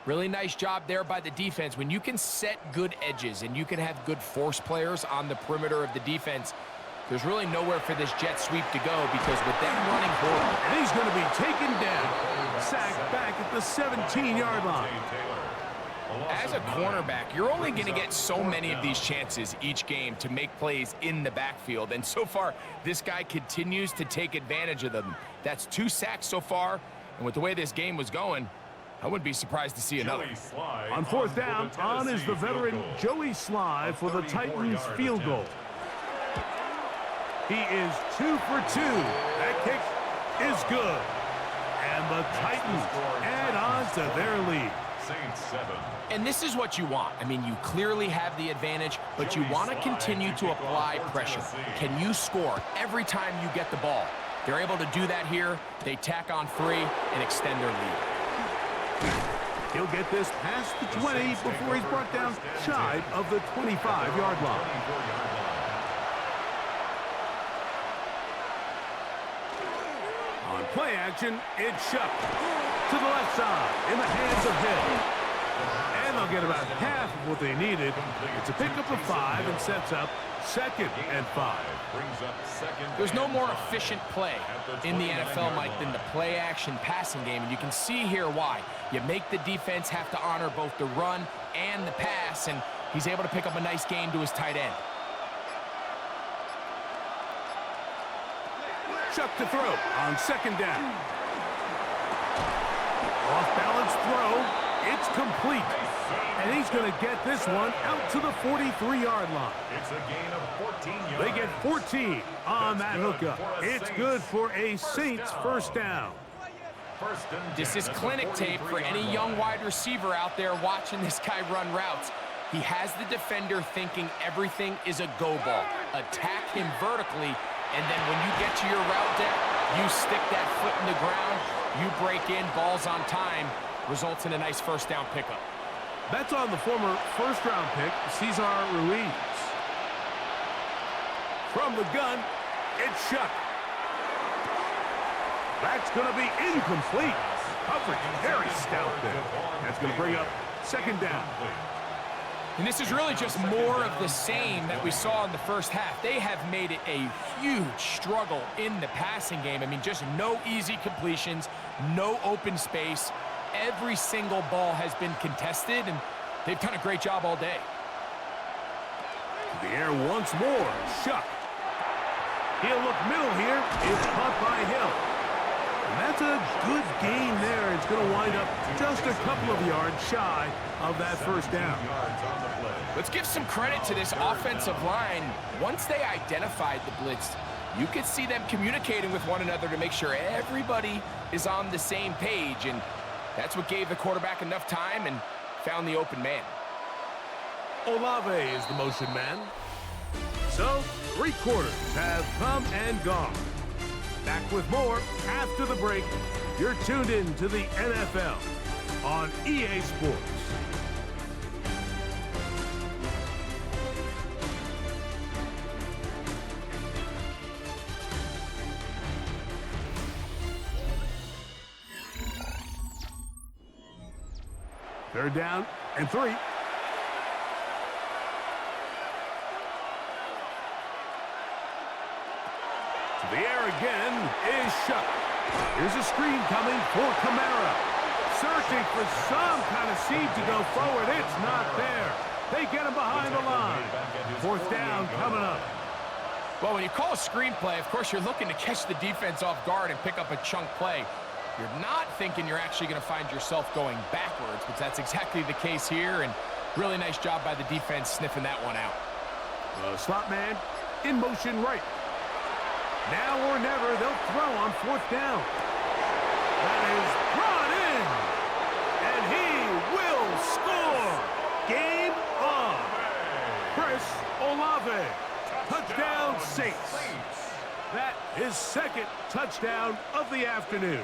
really nice job there by the defense. When you can set good edges and you can have good force players on the perimeter of the defense, there's really nowhere for this jet sweep to go because with them running horrible. And he's going to be taken down. Sacked back at the 17-yard line. As a cornerback, you're only going to get so many of these chances each game to make plays in the backfield. And so far, this guy continues to take advantage of them. That's 2 sacks so far. And with the way this game was going, I wouldn't be surprised to see another. On fourth down, on is the veteran Joey Sly for the Titans field goal. He is 2 for 2. That kick is good. And the Titans add on to their lead. And this is what you want. I mean, you clearly have the advantage, but you want to continue to apply pressure. Can you score every time you get the ball? They're able to do that here. They tack on 3 and extend their lead. He'll get this past the 20 before he's brought down shy of the 25-yard line. On play action, it's Shuck to the left side in the hands of Hill. And they'll get about half of what they needed. It's a pickup of 5 and sets up 2nd and 5. There's no more efficient play in the NFL, Mike, than the play action passing game. And you can see here why. You make the defense have to honor both the run and the pass, and he's able to pick up a nice gain to his tight end. Chuck to throw on 2nd down. Off balance throw. It's complete. And he's going to get this one out to the 43-yard line. It's a gain of 14 yards. They get 14 on that hookup. It's good for a Saints first down. This is clinic tape for any young wide receiver out there watching this guy run routes. He has the defender thinking everything is a go ball. Attack him vertically, and then when you get to your route deck, you stick that foot in the ground, you break in, balls on time, results in a nice first down pickup. That's on the former first-round pick, Cesar Ruiz. From the gun, it's Shuck. That's going to be incomplete. Coverage very stout there. That's going to bring up 2nd down. And this is really just more of the same that we saw in the first half. They have made it a huge struggle in the passing game. I mean, just no easy completions, no open space. Every single ball has been contested, and they've done a great job all day. To the air once more, Shuck. He'll look middle here. It's caught by Hill. And that's a good gain there. It's going to wind up just a couple of yards shy of that first down. Let's give some credit to this offensive line. Once they identified the blitz, you could see them communicating with one another to make sure everybody is on the same page, and that's what gave the quarterback enough time and found the open man. Olave is the motion man. So, 3 quarters have come and gone. Back with more after the break. You're tuned in to the NFL on EA Sports. Third down and 3. To the air again is Shuck. Here's a screen coming for Kamara. Searching for some kind of seed to go forward. It's not there. They get him behind the line. 4th down coming up. Well, when you call a screen play, of course, you're looking to catch the defense off guard and pick up a chunk play. You're not thinking you're actually going to find yourself going backwards, but that's exactly the case here, and Really nice job by the defense sniffing that one out. Slot man in motion right. Now or never, they'll throw on 4th down. That is brought in. And he will score. Game on. Chris Olave. Touchdown Saints. That is 2nd touchdown of the afternoon.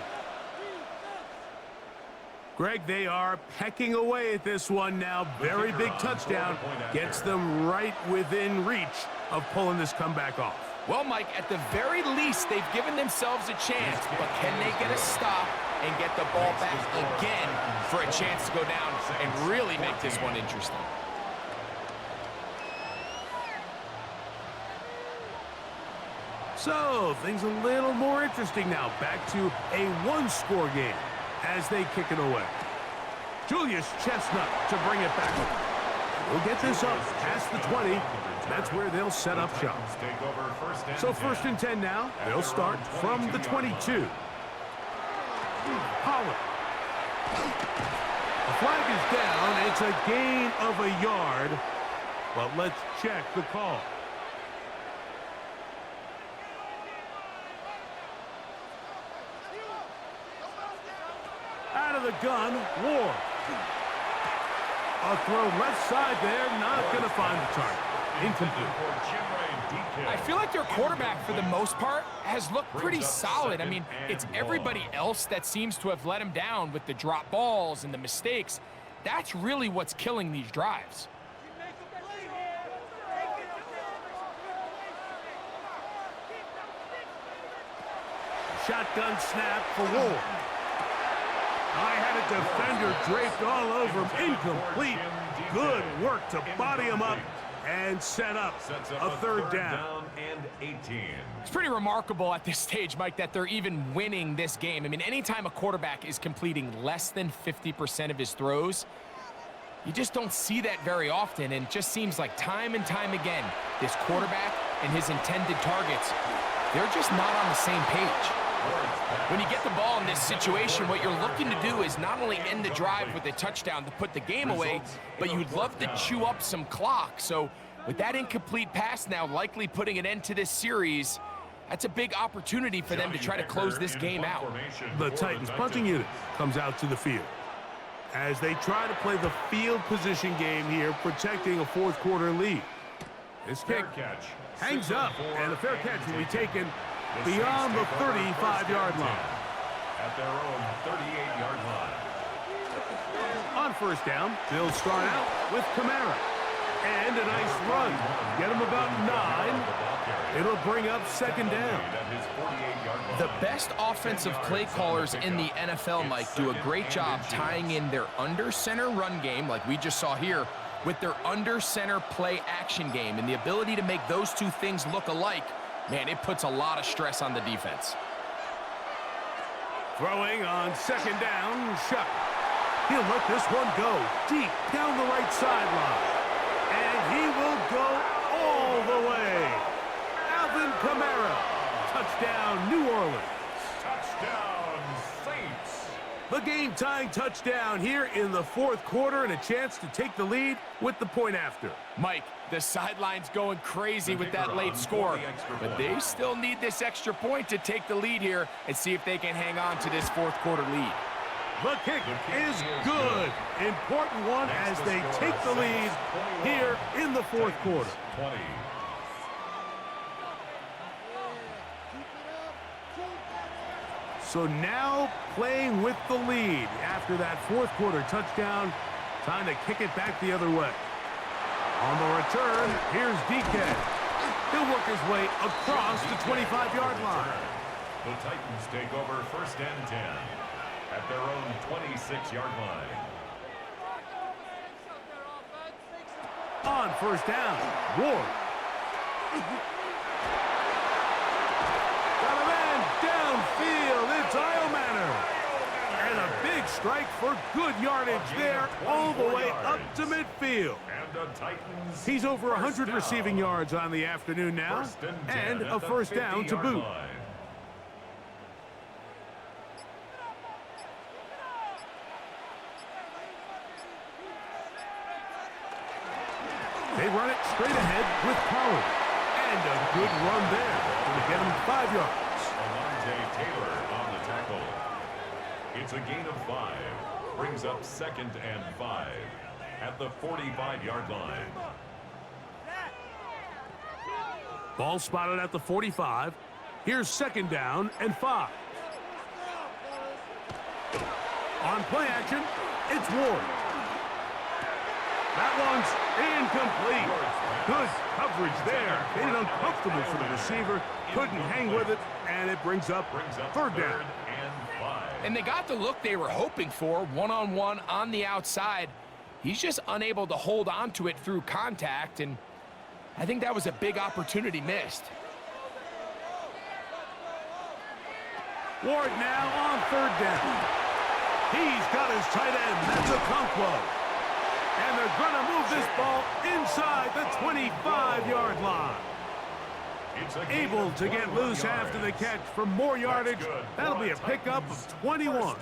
Greg, they are pecking away at this one now. Very big touchdown. Gets them right within reach of pulling this comeback off. Well, Mike, at the very least, they've given themselves a chance, but can they get a stop and get the ball back again for a chance to go down and really make this one interesting? So, things a little more interesting now. Back to a one-score game as they kick it away. Julius Chestnut to bring it back. We'll get this up past the 20. That's where they'll set up shop. So 1st and 10 now. They'll start from the 22. Pollard. The flag is down. It's a gain of a yard. But let's check the call. Out of the gun, Ward. A throw left side there, not going to find the target. Incomplete. I feel like their quarterback, for the most part, has looked pretty solid. I mean, it's everybody else that seems to have let him down with the drop balls and the mistakes. That's really what's killing these drives. Shotgun snap for Ward. I had a defender draped all over him. Incomplete. Good work to body him up and set up a 3rd down. And 18. It's pretty remarkable at this stage, Mike, that they're even winning this game. I mean, anytime a quarterback is completing less than 50% of his throws, you just don't see that very often, and it just seems like time and time again, this quarterback and his intended targets, they're just not on the same page. When you get the ball in this situation, what you're looking to do is not only end the drive with a touchdown to put the game away, but you'd love to chew up some clock. So with that incomplete pass now likely putting an end to this series, that's a big opportunity for them to try to close this game out. The Titans punting unit comes out to the field as they try to play the field position game here, protecting a 4th quarter lead. This kick hangs up, and the fair catch will be taken beyond the 35-yard line. At their own 38-yard line. On 1st down, they'll start out with Kamara. And a nice run. Get him about 9. It'll bring up 2nd down. The best offensive play callers in the NFL, Mike, do a great job tying in their under-center run game, like we just saw here, with their under-center play action game. And the ability to make those two things look alike, man, it puts a lot of stress on the defense. Throwing on 2nd down, Shuck. He'll let this one go deep down the right sideline. And he will go all the way. Alvin Kamara. Touchdown, New Orleans. Touchdown, Saints. The game-tying touchdown here in the 4th quarter, and a chance to take the lead with the point after. Mike, the sideline's going crazy with that late score, but they still need this extra point to take the lead here and see if they can hang on to this 4th quarter lead. The kick is good. Important one as they take the lead here in the 4th quarter. 20. So now playing with the lead after that 4th quarter touchdown. Time to kick it back the other way. On the return, here's DK. He'll work his way across the 25-yard line. The Titans take over 1st and 10 at their own 26-yard line. On 1st down, Ward. Got a man downfield. It's Eilmanner. And a big strike for good yardage there all the way up to midfield. And the Titans. He's over 100 receiving yards on the afternoon now, and a 1st down to boot. with Pollard. And a good run there to get him 5 yards. Alontae Taylor on the tackle. It's a gain of 5. Brings up 2nd and 5 at the 45-yard line. Ball spotted at the 45. Here's 2nd down and 5. On play action, it's Ward. That one's incomplete. Good coverage there. Made it uncomfortable for the receiver. Couldn't hang with it, and it brings up 3rd down. And they got the look they were hoping for, one-on-one on the outside. He's just unable to hold on to it through contact, and I think that was a big opportunity missed. Ward now on 3rd down. He's got his tight end. That's a Conquo. And they're going to move this ball inside the 25-yard line. Able to get loose after the catch for more yardage. That'll be a pickup of 21.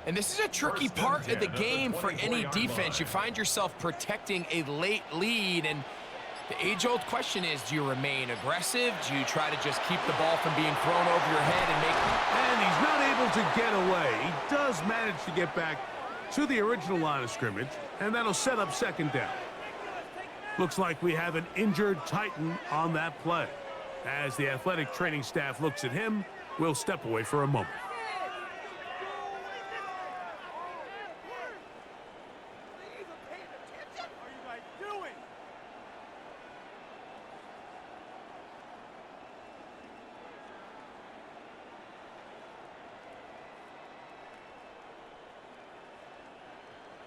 And this is a tricky part of the game for any defense. You find yourself protecting a late lead, and the age-old question is, do you remain aggressive? Do you try to just keep the ball from being thrown over your head and make... And he's not able to get away. He does manage to get back to the original line of scrimmage, and that'll set up 2nd down. Looks like we have an injured Titan on that play. As the athletic training staff looks at him, we'll step away for a moment.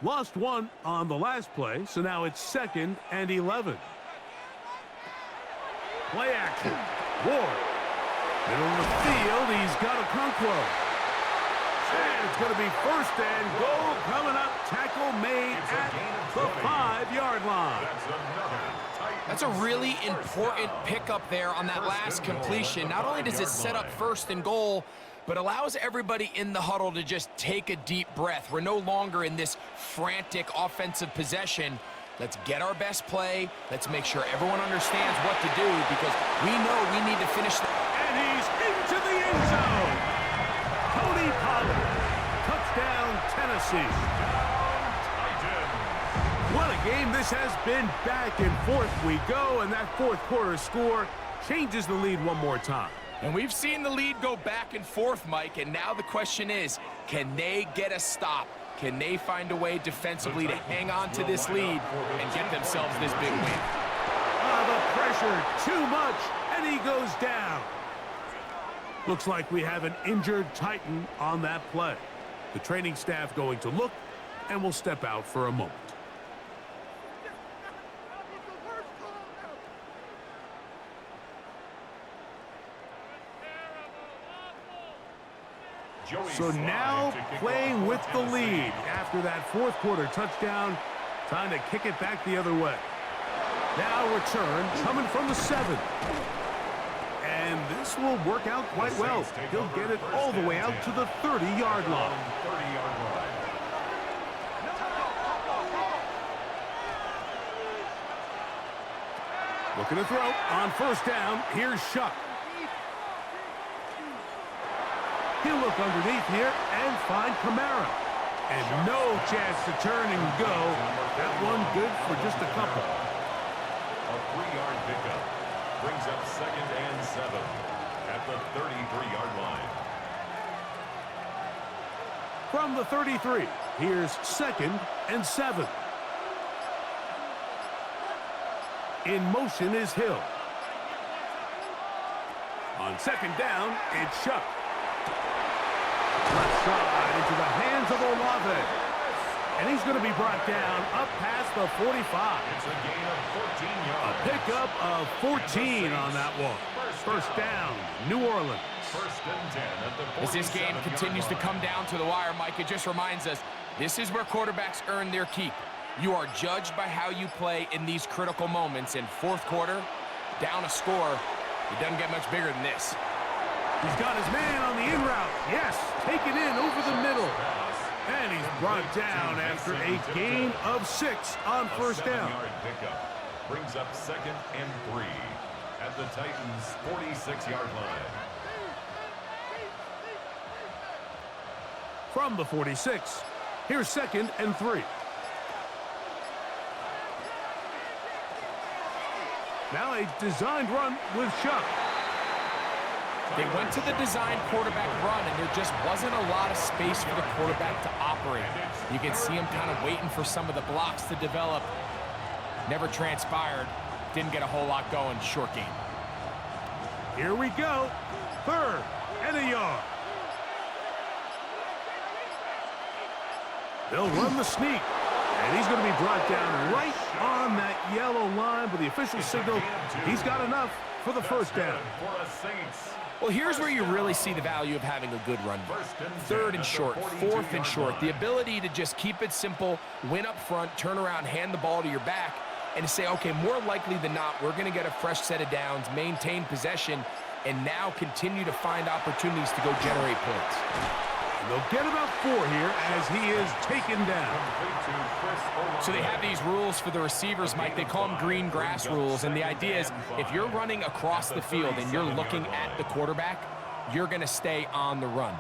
Lost one on the last play, so now it's 2nd and 11. Play action. Ward. Middle of the field, he's got a Conquo. And it's going to be 1st and goal coming up. Tackle made at the 5-yard line. That's a really important pickup there on that last completion. Not only does it set up 1st and goal, but allows everybody in the huddle to just take a deep breath. We're no longer in this frantic offensive possession. Let's get our best play. Let's make sure everyone understands what to do, because we know we need to finish. And he's into the end zone. Tony Pollard. Touchdown, Tennessee. What a game this has been. Back and forth we go, and that 4th quarter score changes the lead one more time. And we've seen the lead go back and forth, Mike, and now the question is, can they get a stop? Can they find a way defensively to hang on to this lead and get themselves this big win? The pressure, too much, and he goes down. Looks like we have an injured Titan on that play. The training staff going to look, and we'll step out for a moment. So now playing with the lead after that 4th quarter touchdown, trying to kick it back the other way. Now return coming from the 7. And this will work out quite well. He'll get it all the way out to the 30-yard line. Looking to throw on 1st down. Here's Shuck. He'll look underneath here and find Kamara. And no chance to turn and go. That one good for just a couple. A 3-yard pickup brings up 2nd and 7 at the 33-yard line. From the 33, here's 2nd and 7. In motion is Hill. On 2nd down, it's Shuck. Left side into the hands of Olave. And he's going to be brought down up past the 45. It's a gain of 14 yards. A pickup of 14 on that one. 1st down, New Orleans. 1st and 10 at the 47-yard line. As this game continues to come down to the wire, Mike, it just reminds us, this is where quarterbacks earn their keep. You are judged by how you play in these critical moments. In 4th quarter, down a score, it doesn't get much bigger than this. He's got his man on the in route. Yes, taken in over the middle. And he's brought down after a gain of 6 on 1st down. Brings up 2nd and 3 at the Titans' 46-yard line. From the 46, here's 2nd and 3. Now a designed run with Shuck. They went to the designed quarterback run, and there just wasn't a lot of space for the quarterback to operate. You can see him kind of waiting for some of the blocks to develop. Never transpired. Didn't get a whole lot going. Short game. Here we go. 3rd and a yard. They'll run the sneak. And he's going to be brought down right on that yellow line with the official signal. He's got enough for the first down. Well, here's where you really see the value of having a good run. 3rd and short, 4th and short. The ability to just keep it simple, win up front, turn around, hand the ball to your back, and say, okay, more likely than not, we're going to get a fresh set of downs, maintain possession, and now continue to find opportunities to go generate points. They'll get about 4 here as he is taken down. So they have these rules for the receivers, Mike. They call them green grass rules, and the idea is if you're running across the field and you're looking at the quarterback, you're going to stay on the run.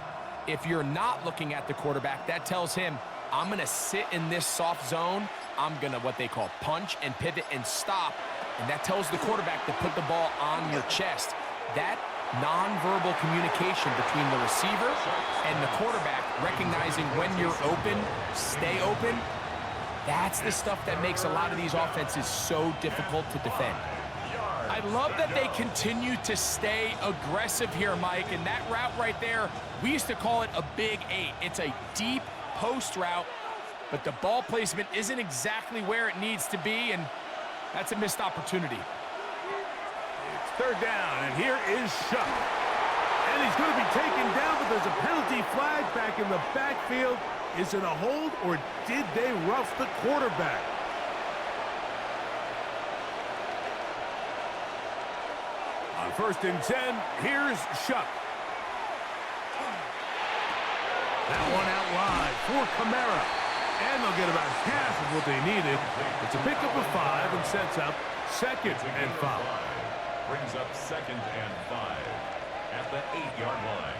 If you're not looking at the quarterback, that tells him, I'm going to sit in this soft zone. I'm going to what they call punch and pivot and stop, and that tells the quarterback to put the ball on your chest. That nonverbal communication between the receiver and the quarterback, recognizing when you're open, stay open, that's the stuff that makes a lot of these offenses so difficult to defend. I love that they continue to stay aggressive here, Mike, and that route right there, we used to call it a big 8. It's a deep post route, but the ball placement isn't exactly where it needs to be, and that's a missed opportunity. 3rd down, and here is Shuck. And he's going to be taken down, but there's a penalty flag back in the backfield. Is it a hold, or did they rough the quarterback? On 1st and 10, here's Shuck. That one out wide for Kamara. And they'll get about half of what they needed. It's a pickup of 5 and sets up 2nd and 5. Brings up 2nd and 5 at the 8-yard line.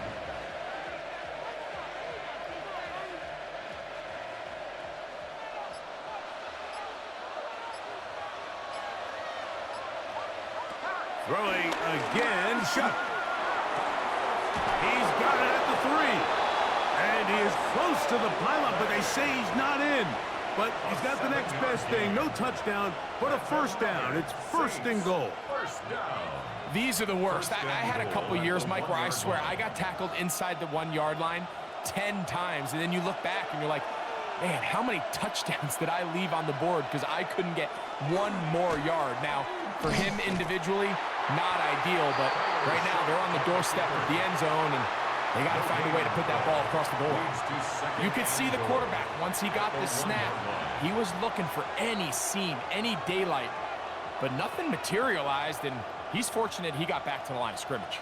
Throwing again, Shuck. He's got it at the 3. And he is close to the pylon, but they say he's not in. But he's got the next best thing. No touchdown, but a 1st down. It's 1st and goal. These are the worst. I had a couple years, Mike, where I swear I got tackled inside the 1-yard line 10 times. And then you look back and you're like, man, how many touchdowns did I leave on the board because I couldn't get one more yard? Now, for him individually, not ideal, but right now they're on the doorstep of the end zone, and they got to find a way to put that ball across the goal line. You could see the quarterback, once he got the snap, he was looking for any seam, any daylight, but nothing materialized, and he's fortunate he got back to the line of scrimmage.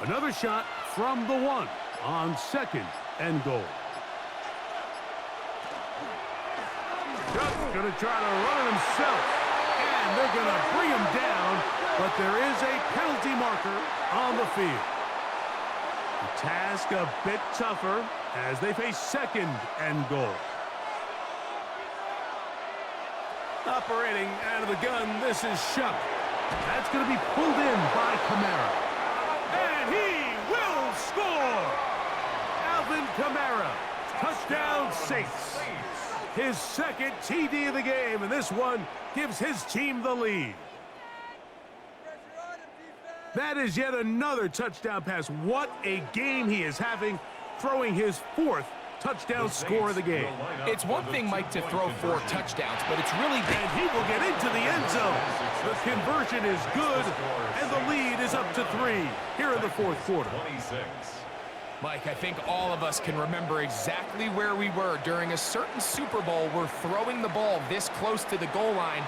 Another shot from the 1 on 2nd and goal. Chuck's going to try to run it himself, and they're going to bring him down, but there is a penalty marker on the field. The task a bit tougher as they face 2nd and goal. Operating out of the gun, this is Shuck. That's going to be pulled in by Kamara. And he will score! Alvin Kamara, touchdown Saints. His 2nd TD of the game, and this one gives his team the lead. That is yet another touchdown pass. What a game he is having, throwing his 4th touchdown score of the game. It's one thing, Mike, to throw 4 touchdowns, but it's really... And he will get into the end zone. The conversion is good, and the lead is up to 3 here in the 4th quarter. Mike, I think all of us can remember exactly where we were during a certain Super Bowl where throwing the ball this close to the goal line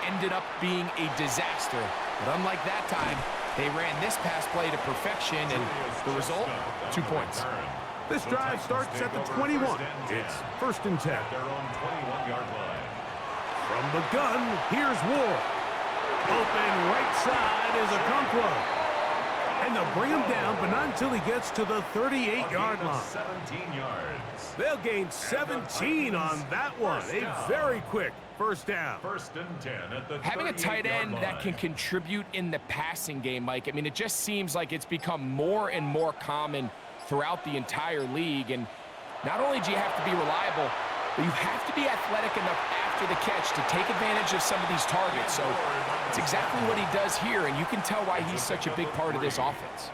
ended up being a disaster. But unlike that time, they ran this pass play to perfection, and the result, 2 points. This drive starts at the 21. It's 1st and 10. Their own 21-yard line. From the gun, here's Ward. Open right side is Okonkwo. And they'll bring him down, but not until he gets to the 38-yard line. 17 yards. They'll gain 17 on that one. A very quick first down. First and 10 at the Having a tight end that can contribute in the passing game, Mike, I mean, it just seems like it's become more and more common throughout the entire league. And not only do you have to be reliable, but you have to be athletic enough after the catch to take advantage of some of these targets. So it's exactly what he does here, and you can tell why he's such a big part of this offense.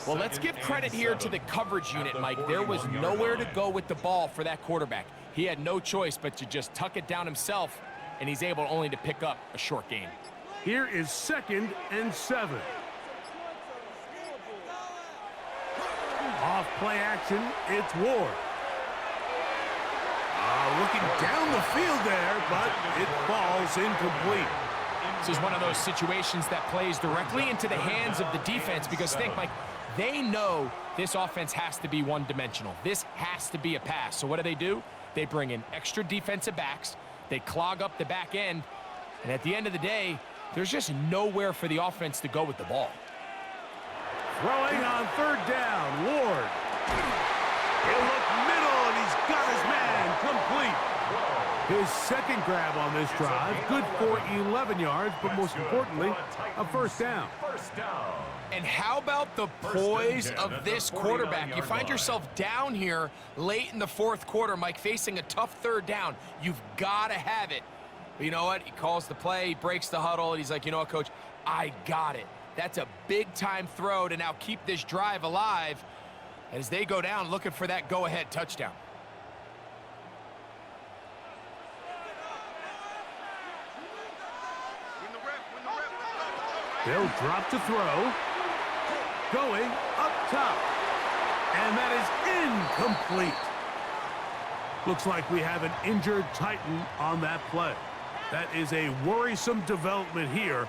Well, Let's give credit here to the coverage unit, Mike. There was nowhere to go with the ball for that quarterback. He had no choice but to just tuck it down himself, and he's able only to pick up a short gain. Here is 2nd and 7. Off play action, it's Ward. Looking down the field there, but it falls incomplete. This is one of those situations that plays directly into the hands of the defense because think, Mike, they know this offense has to be one-dimensional. This has to be a pass. So what do? They bring in extra defensive backs. They clog up the back end. And at the end of the day, there's just nowhere for the offense to go with the ball. Throwing on 3rd down, Ward. He'll look middle, and he's got his man complete. His second grab on this drive, good for 11 yards, but most importantly, a first down. And how about the poise of this quarterback? You find yourself down here late in the 4th quarter, Mike, facing a tough 3rd down. You've got to have it. But you know what? He calls the play, he breaks the huddle, and he's like, you know what, Coach? I got it. That's a big-time throw to now keep this drive alive as they go down looking for that go-ahead touchdown. They'll drop to throw. Going up top. And that is incomplete. Looks like we have an injured Titan on that play. That is a worrisome development here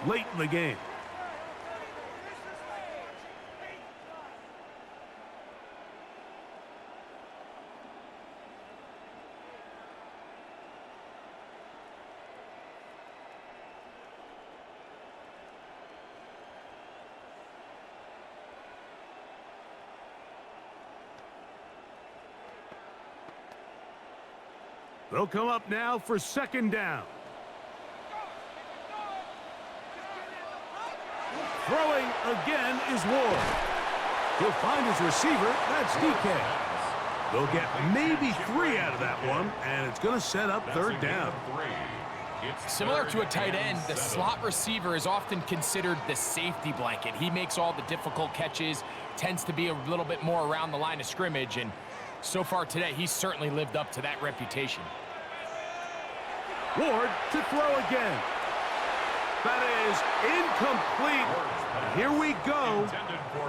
late in the game. They'll come up now for 2nd down. Throwing again is Ward. He'll find his receiver. That's DK. They'll get maybe 3 out of that one, and it's going to set up 3rd down. Similar to a tight end, the slot receiver is often considered the safety blanket. He makes all the difficult catches, tends to be a little bit more around the line of scrimmage, and so far today, he's certainly lived up to that reputation. Ward to throw again. That is incomplete. Here we go.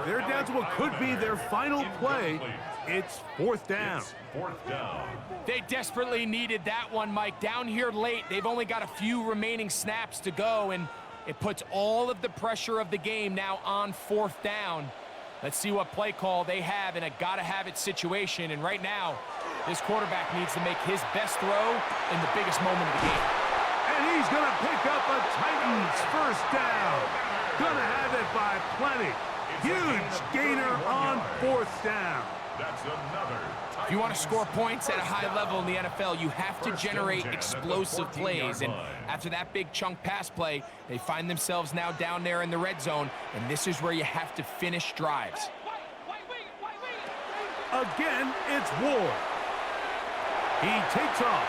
They're down to what could be their final play. It's 4th down. They desperately needed that one, Mike. Down here late, they've only got a few remaining snaps to go, and it puts all of the pressure of the game now on 4th down. Let's see what play call they have in a gotta-have-it situation. And right now, this quarterback needs to make his best throw in the biggest moment of the game. And he's going to pick up a Titans first down. Going to have it by plenty. Huge gainer on 4th down. That's another. If you want to score points at a high level in the NFL, you have to generate explosive plays. And after that big chunk pass play, they find themselves now down there in the red zone, and this is where you have to finish drives. Again, it's Ward. He takes off.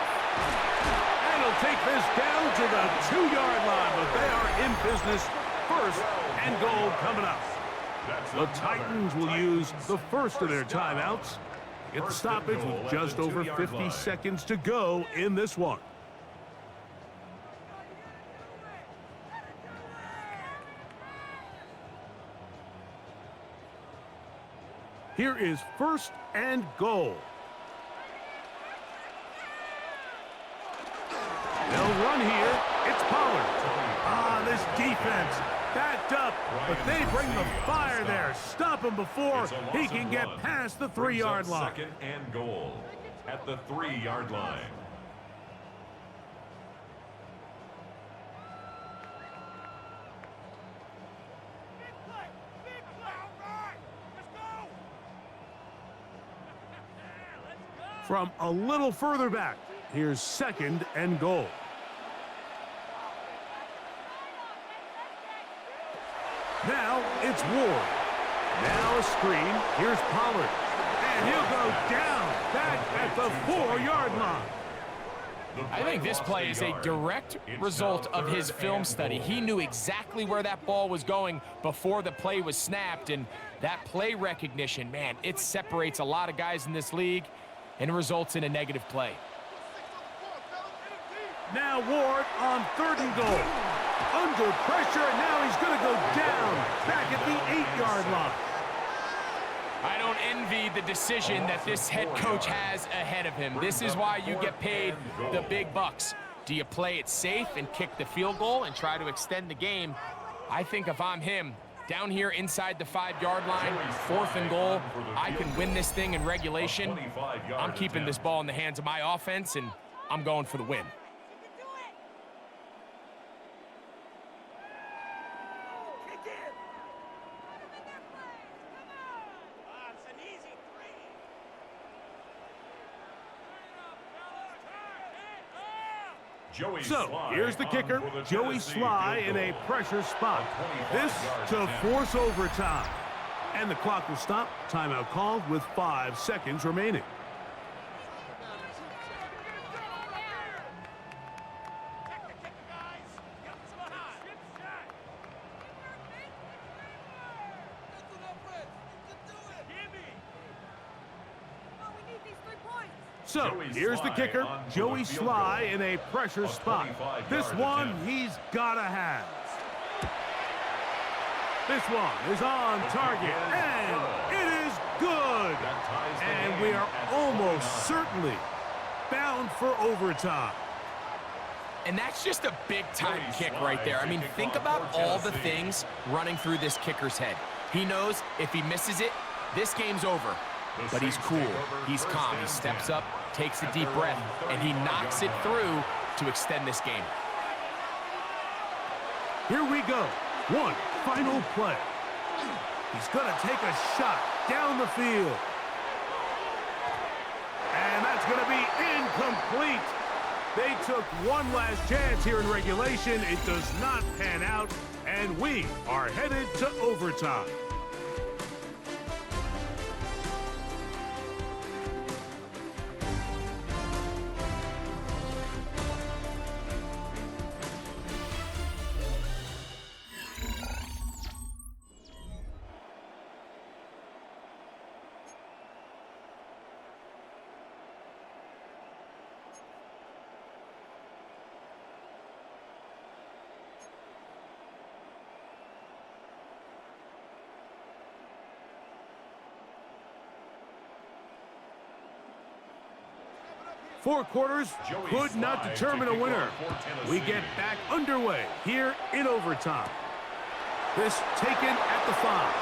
And he'll take this down to the 2-yard line, but they are in business. 1st and goal coming up. The Titans will use the first of their timeouts. Get the stoppage with just over 50 seconds to go in this one. Here is 1st and goal. They'll run here. It's Pollard. This defense backed up, but they bring the fire there. Stop him before he can get past the 3-yard line. 2nd and goal at the 3-yard line. From a little further back, here's 2nd and goal. Now it's Ward. Now a screen. Here's Pollard. And he'll go down back at the 4-yard line. I think this play is a direct result of his film study. He knew exactly where that ball was going before the play was snapped, and that play recognition, man, it separates a lot of guys in this league and results in a negative play. Now Ward on 3rd and goal. Under pressure, and now he's going to go down back at the 8-yard line. I don't envy the decision that this head coach has ahead of him. This is why you get paid the big bucks. Do you play it safe and kick the field goal and try to extend the game? I think if I'm him, down here inside the 5-yard line, 4th and goal, I can win this thing in regulation. I'm keeping this ball in the hands of my offense, and I'm going for the win. So, here's the kicker, Joey Sly in a pressure spot. This to force overtime. And the clock will stop. Timeout called with 5 seconds remaining. So, here's the kicker, Joey Sly in a pressure spot. This one he's got to have. This one is on target, and it is good. And we are almost certainly bound for overtime. And that's just a big-time kick right there. I mean, think about all the things running through this kicker's head. He knows if he misses it, this game's over. But he's cool, he's calm, he steps up, takes a deep breath, and he knocks it through to extend this game. Here we go. One final play. He's going to take a shot down the field. And that's going to be incomplete. They took one last chance here in regulation. It does not pan out, and we are headed to overtime. Four quarters could not determine a winner. We get back underway here in overtime. This taken at the 5.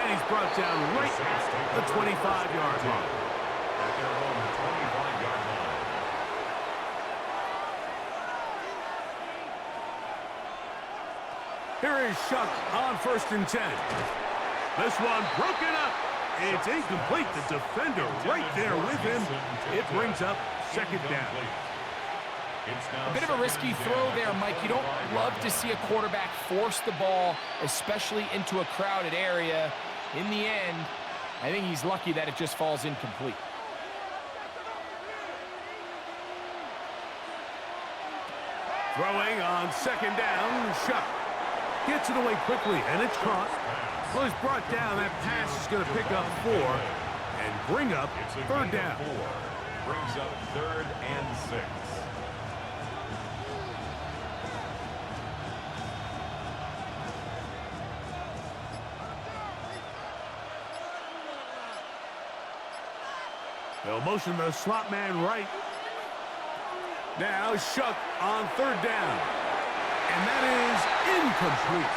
And he's brought down right at the 25-yard line. Here is Shuck on 1st and 10. This one broken up. It's incomplete. The defender right there with him. It brings up 2nd down. A bit of a risky throw there, Mike. You don't love to see a quarterback force the ball, especially into a crowded area. In the end, I think he's lucky that it just falls incomplete. Throwing on 2nd down, Shuck gets it away quickly, and it's caught. Well, he's brought down. That pass is going to pick up 4 and bring up 3rd down. Brings up 3rd and 6. They'll motion the slot man right. Now Shuck on 3rd down. And that is incomplete.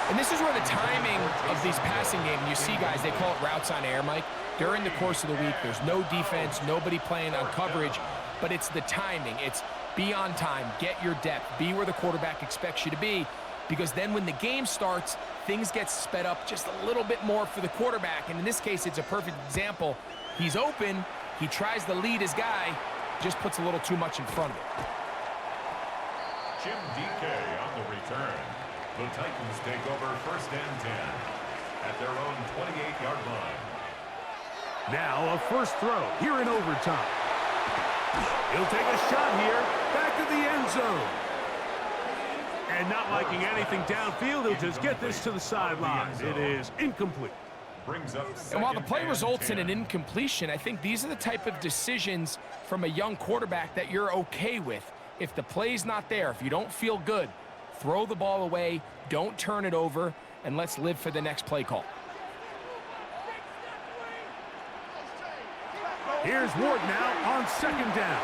And this is where the timing of these passing games, you see guys, they call it routes on air, Mike. During the course of the week, there's no defense, nobody playing on coverage, but it's the timing. It's be on time, get your depth, be where the quarterback expects you to be, because then when the game starts, things get sped up just a little bit more for the quarterback. And in this case, it's a perfect example. He's open, He tries to lead his guy, just puts a little too much in front of it. Jim DK on the return. The Titans take over 1st and 10 at their own 28-yard line. Now a first throw here in overtime. He'll take a shot here, back to the end zone. And not liking anything downfield, he'll just get this to the sideline. It is incomplete. And while the play results in an incompletion, I think these are the type of decisions from a young quarterback that you're okay with. If the play's not there, if you don't feel good, throw the ball away, don't turn it over, and let's live for the next play call. Here's Ward now on 2nd down.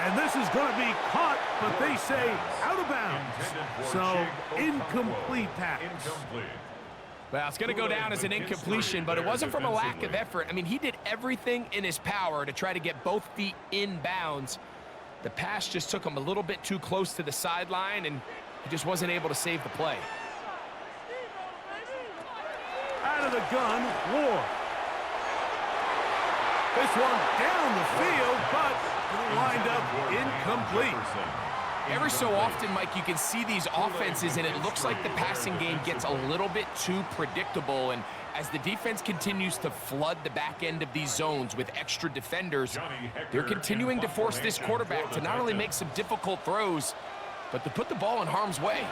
And this is going to be caught, but they say out of bounds. So, incomplete pass. Well, it's going to go down as an incompletion, but it wasn't from a lack of effort. I mean, he did everything in his power to try to get both feet in bounds. The pass just took him a little bit too close to the sideline, and he just wasn't able to save the play. Out of the gun, Ward. This one down the field, but lined up incomplete. Every so often, Mike, you can see these offenses, and it looks like the passing game gets a little bit too predictable. And as the defense continues to flood the back end of these zones with extra defenders, they're continuing to force this quarterback to not only make some difficult throws, but to put the ball in harm's way.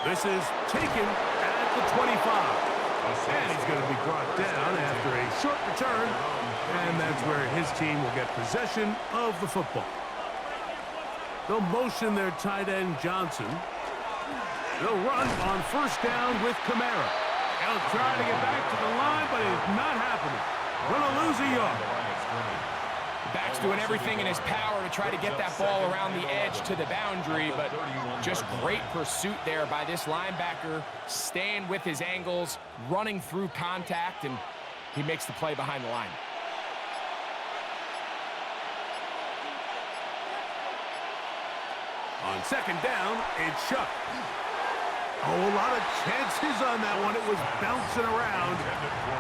This is taken at the 25. And he's going to be brought down after a short return. And that's where his team will get possession of the football. They'll motion their tight end, Johnson. They'll run on 1st down with Kamara. He'll try to get back to the line, but it's not happening. Going to lose a yard. Back's doing everything in his power to try to get that ball around the edge to the boundary, but just great pursuit there by this linebacker, staying with his angles, running through contact, and he makes the play behind the line. On 2nd down, it's Chuck. Oh, a lot of chances on that one. It was bouncing around,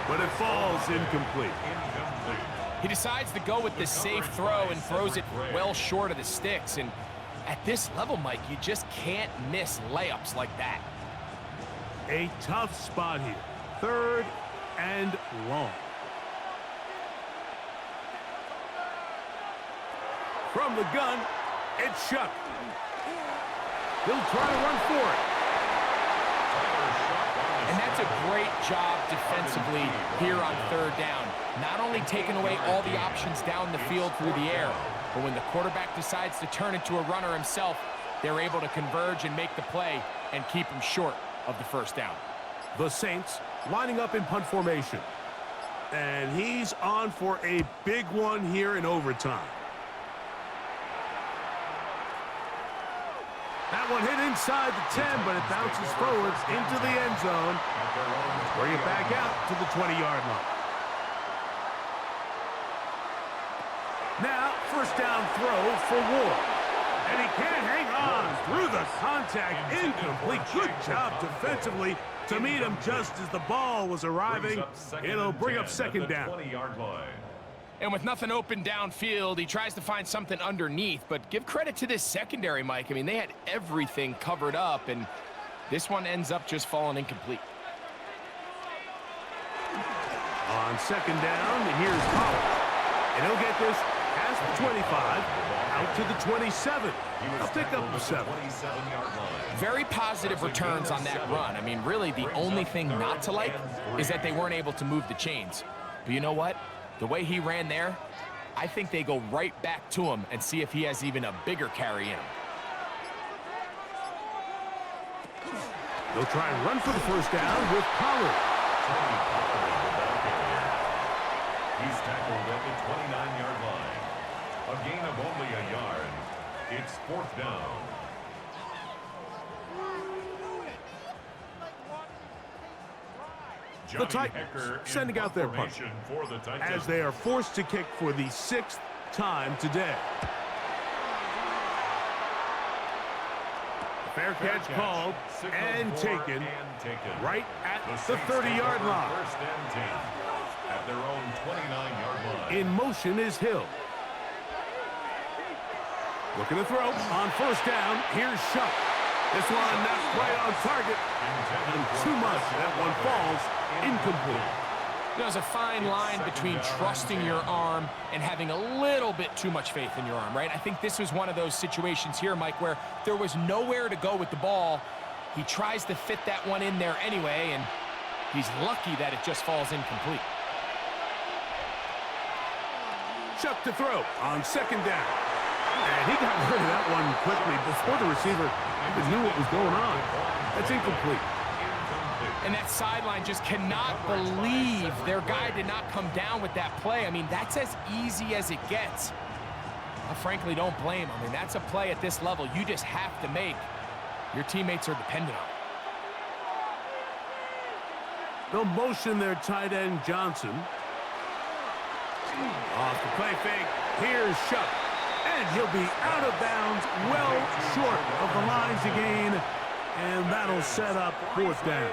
but it falls incomplete. He decides to go with the safe throw and throws it well short of the sticks. And at this level, Mike, you just can't miss layups like that. A tough spot here. 3rd and long. From the gun, it's Chuck. He'll try to run for it. And that's a great job defensively here on 3rd down. Not only taking away all the options down the field through the air, but when the quarterback decides to turn into a runner himself, they're able to converge and make the play and keep him short of the 1st down. The Saints lining up in punt formation. And he's on for a big one here in overtime. That one hit inside the 10, but it bounces forward into the end zone. Bring it back out to the 20-yard line. Now, 1st down throw for Ward. And he can't hang on through the contact. Incomplete. Good job defensively to meet him just as the ball was arriving. It'll bring up 2nd down. And with nothing open downfield, he tries to find something underneath. But give credit to this secondary, Mike. I mean, they had everything covered up, and this one ends up just falling incomplete. On 2nd down, here's Pollard. And he'll get this past the 25, out to the 27. He'll pick up the 7. Very positive returns on that run. I mean, really, the only thing not to like is that they weren't able to move the chains. But you know what? The way he ran there, I think they go right back to him and see if he has even a bigger carry in him. They'll try and run for the 1st down with Pollard. He's tackled at the 29-yard line. A gain of only a yard. It's 4th down. The Titans sending out their punt as they are forced to kick for the 6th time today. Fair catch called and taken right at the 30-yard line. First and 10 at their own 29-yard line. In motion is Hill. Looking to throw on first down. Here's Shuck. This one not quite on target. And too much. That one falls incomplete. There's a fine line between trusting your arm and having a little bit too much faith in your arm, right? I think this was one of those situations here, Mike, where there was nowhere to go with the ball. He tries to fit that one in there anyway, and he's lucky that it just falls incomplete. Chuck to throw on second down. And he got rid of that one quickly before the receiver even knew what was going on. That's incomplete. And that sideline just cannot believe their guy did not come down with that play. I mean, that's as easy as it gets. I frankly don't blame him. I mean, that's a play at this level you just have to make. Your teammates are dependent on it. They'll motion their tight end, Johnson. Off the play fake. Here's Shuck. And he'll be out of bounds, well short of the line to gain. And that'll set up fourth down.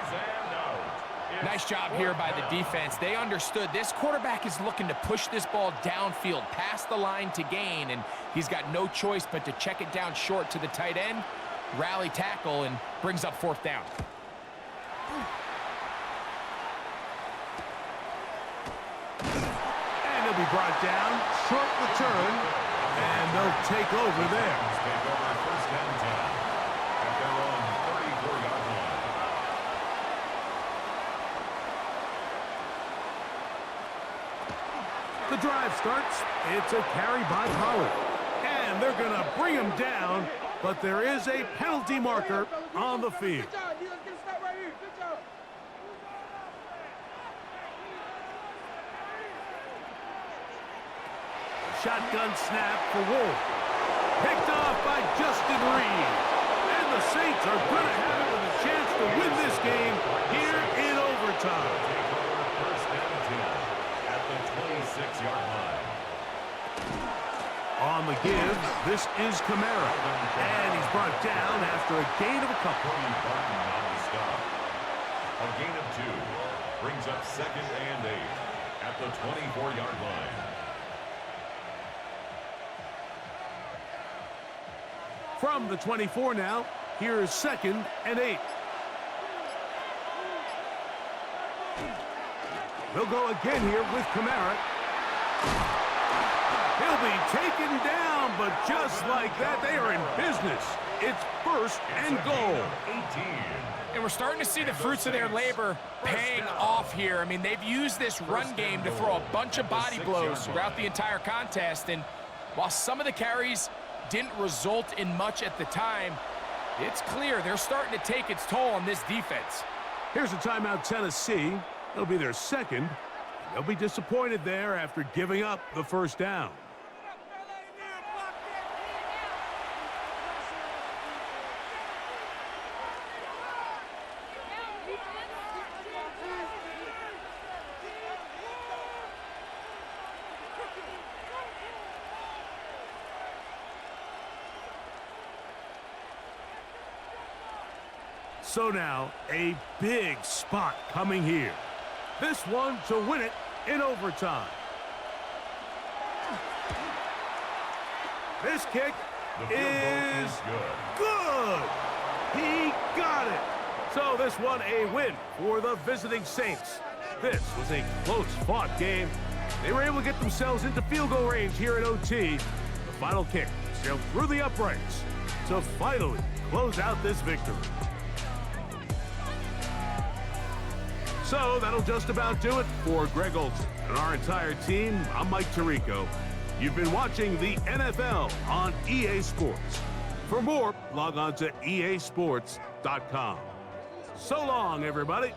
Nice job here by the defense. They understood this quarterback is looking to push this ball downfield past the line to gain, and he's got no choice but to check it down short to the tight end, rally tackle, and brings up fourth down. And he'll be brought down, short return, and they'll take over there. Take over first and 10 at their own 34-yard line. The drive starts. It's a carry by Pollard. And they're going to bring him down, but there is a penalty marker on the field. Shotgun snap for Wolf. Picked off by Justin Reed. And the Saints are going to have it with a chance to win this game here in overtime. First and 10 at the 26-yard line. On the give, this is Kamara. And he's brought down after a gain of a couple. A gain of 2 brings up second and 8 at the 24-yard line. From the 24 now, here is second and 8. They'll go again here with Kamara. He'll be taken down, but just like that, they are in business. It's first and goal. 18. And we're starting to see the fruits of their labor paying off here. I mean, they've used this run game to throw a bunch of body blows throughout the entire contest. And while some of the carries didn't result in much at the time, it's clear they're starting to take its toll on this defense. Here's a timeout, Tennessee. It'll be their second. They'll be disappointed there after giving up the first down. So now, a big spot coming here. This one to win it in overtime. This kick is good. He got it. So this one a win for the visiting Saints. This was a close-fought game. They were able to get themselves into field goal range here at OT. The final kick sailed through the uprights to finally close out this victory. So that'll just about do it for Greg Olson and our entire team. I'm Mike Tirico. You've been watching the NFL on EA Sports. For more, log on to easports.com. So long, everybody.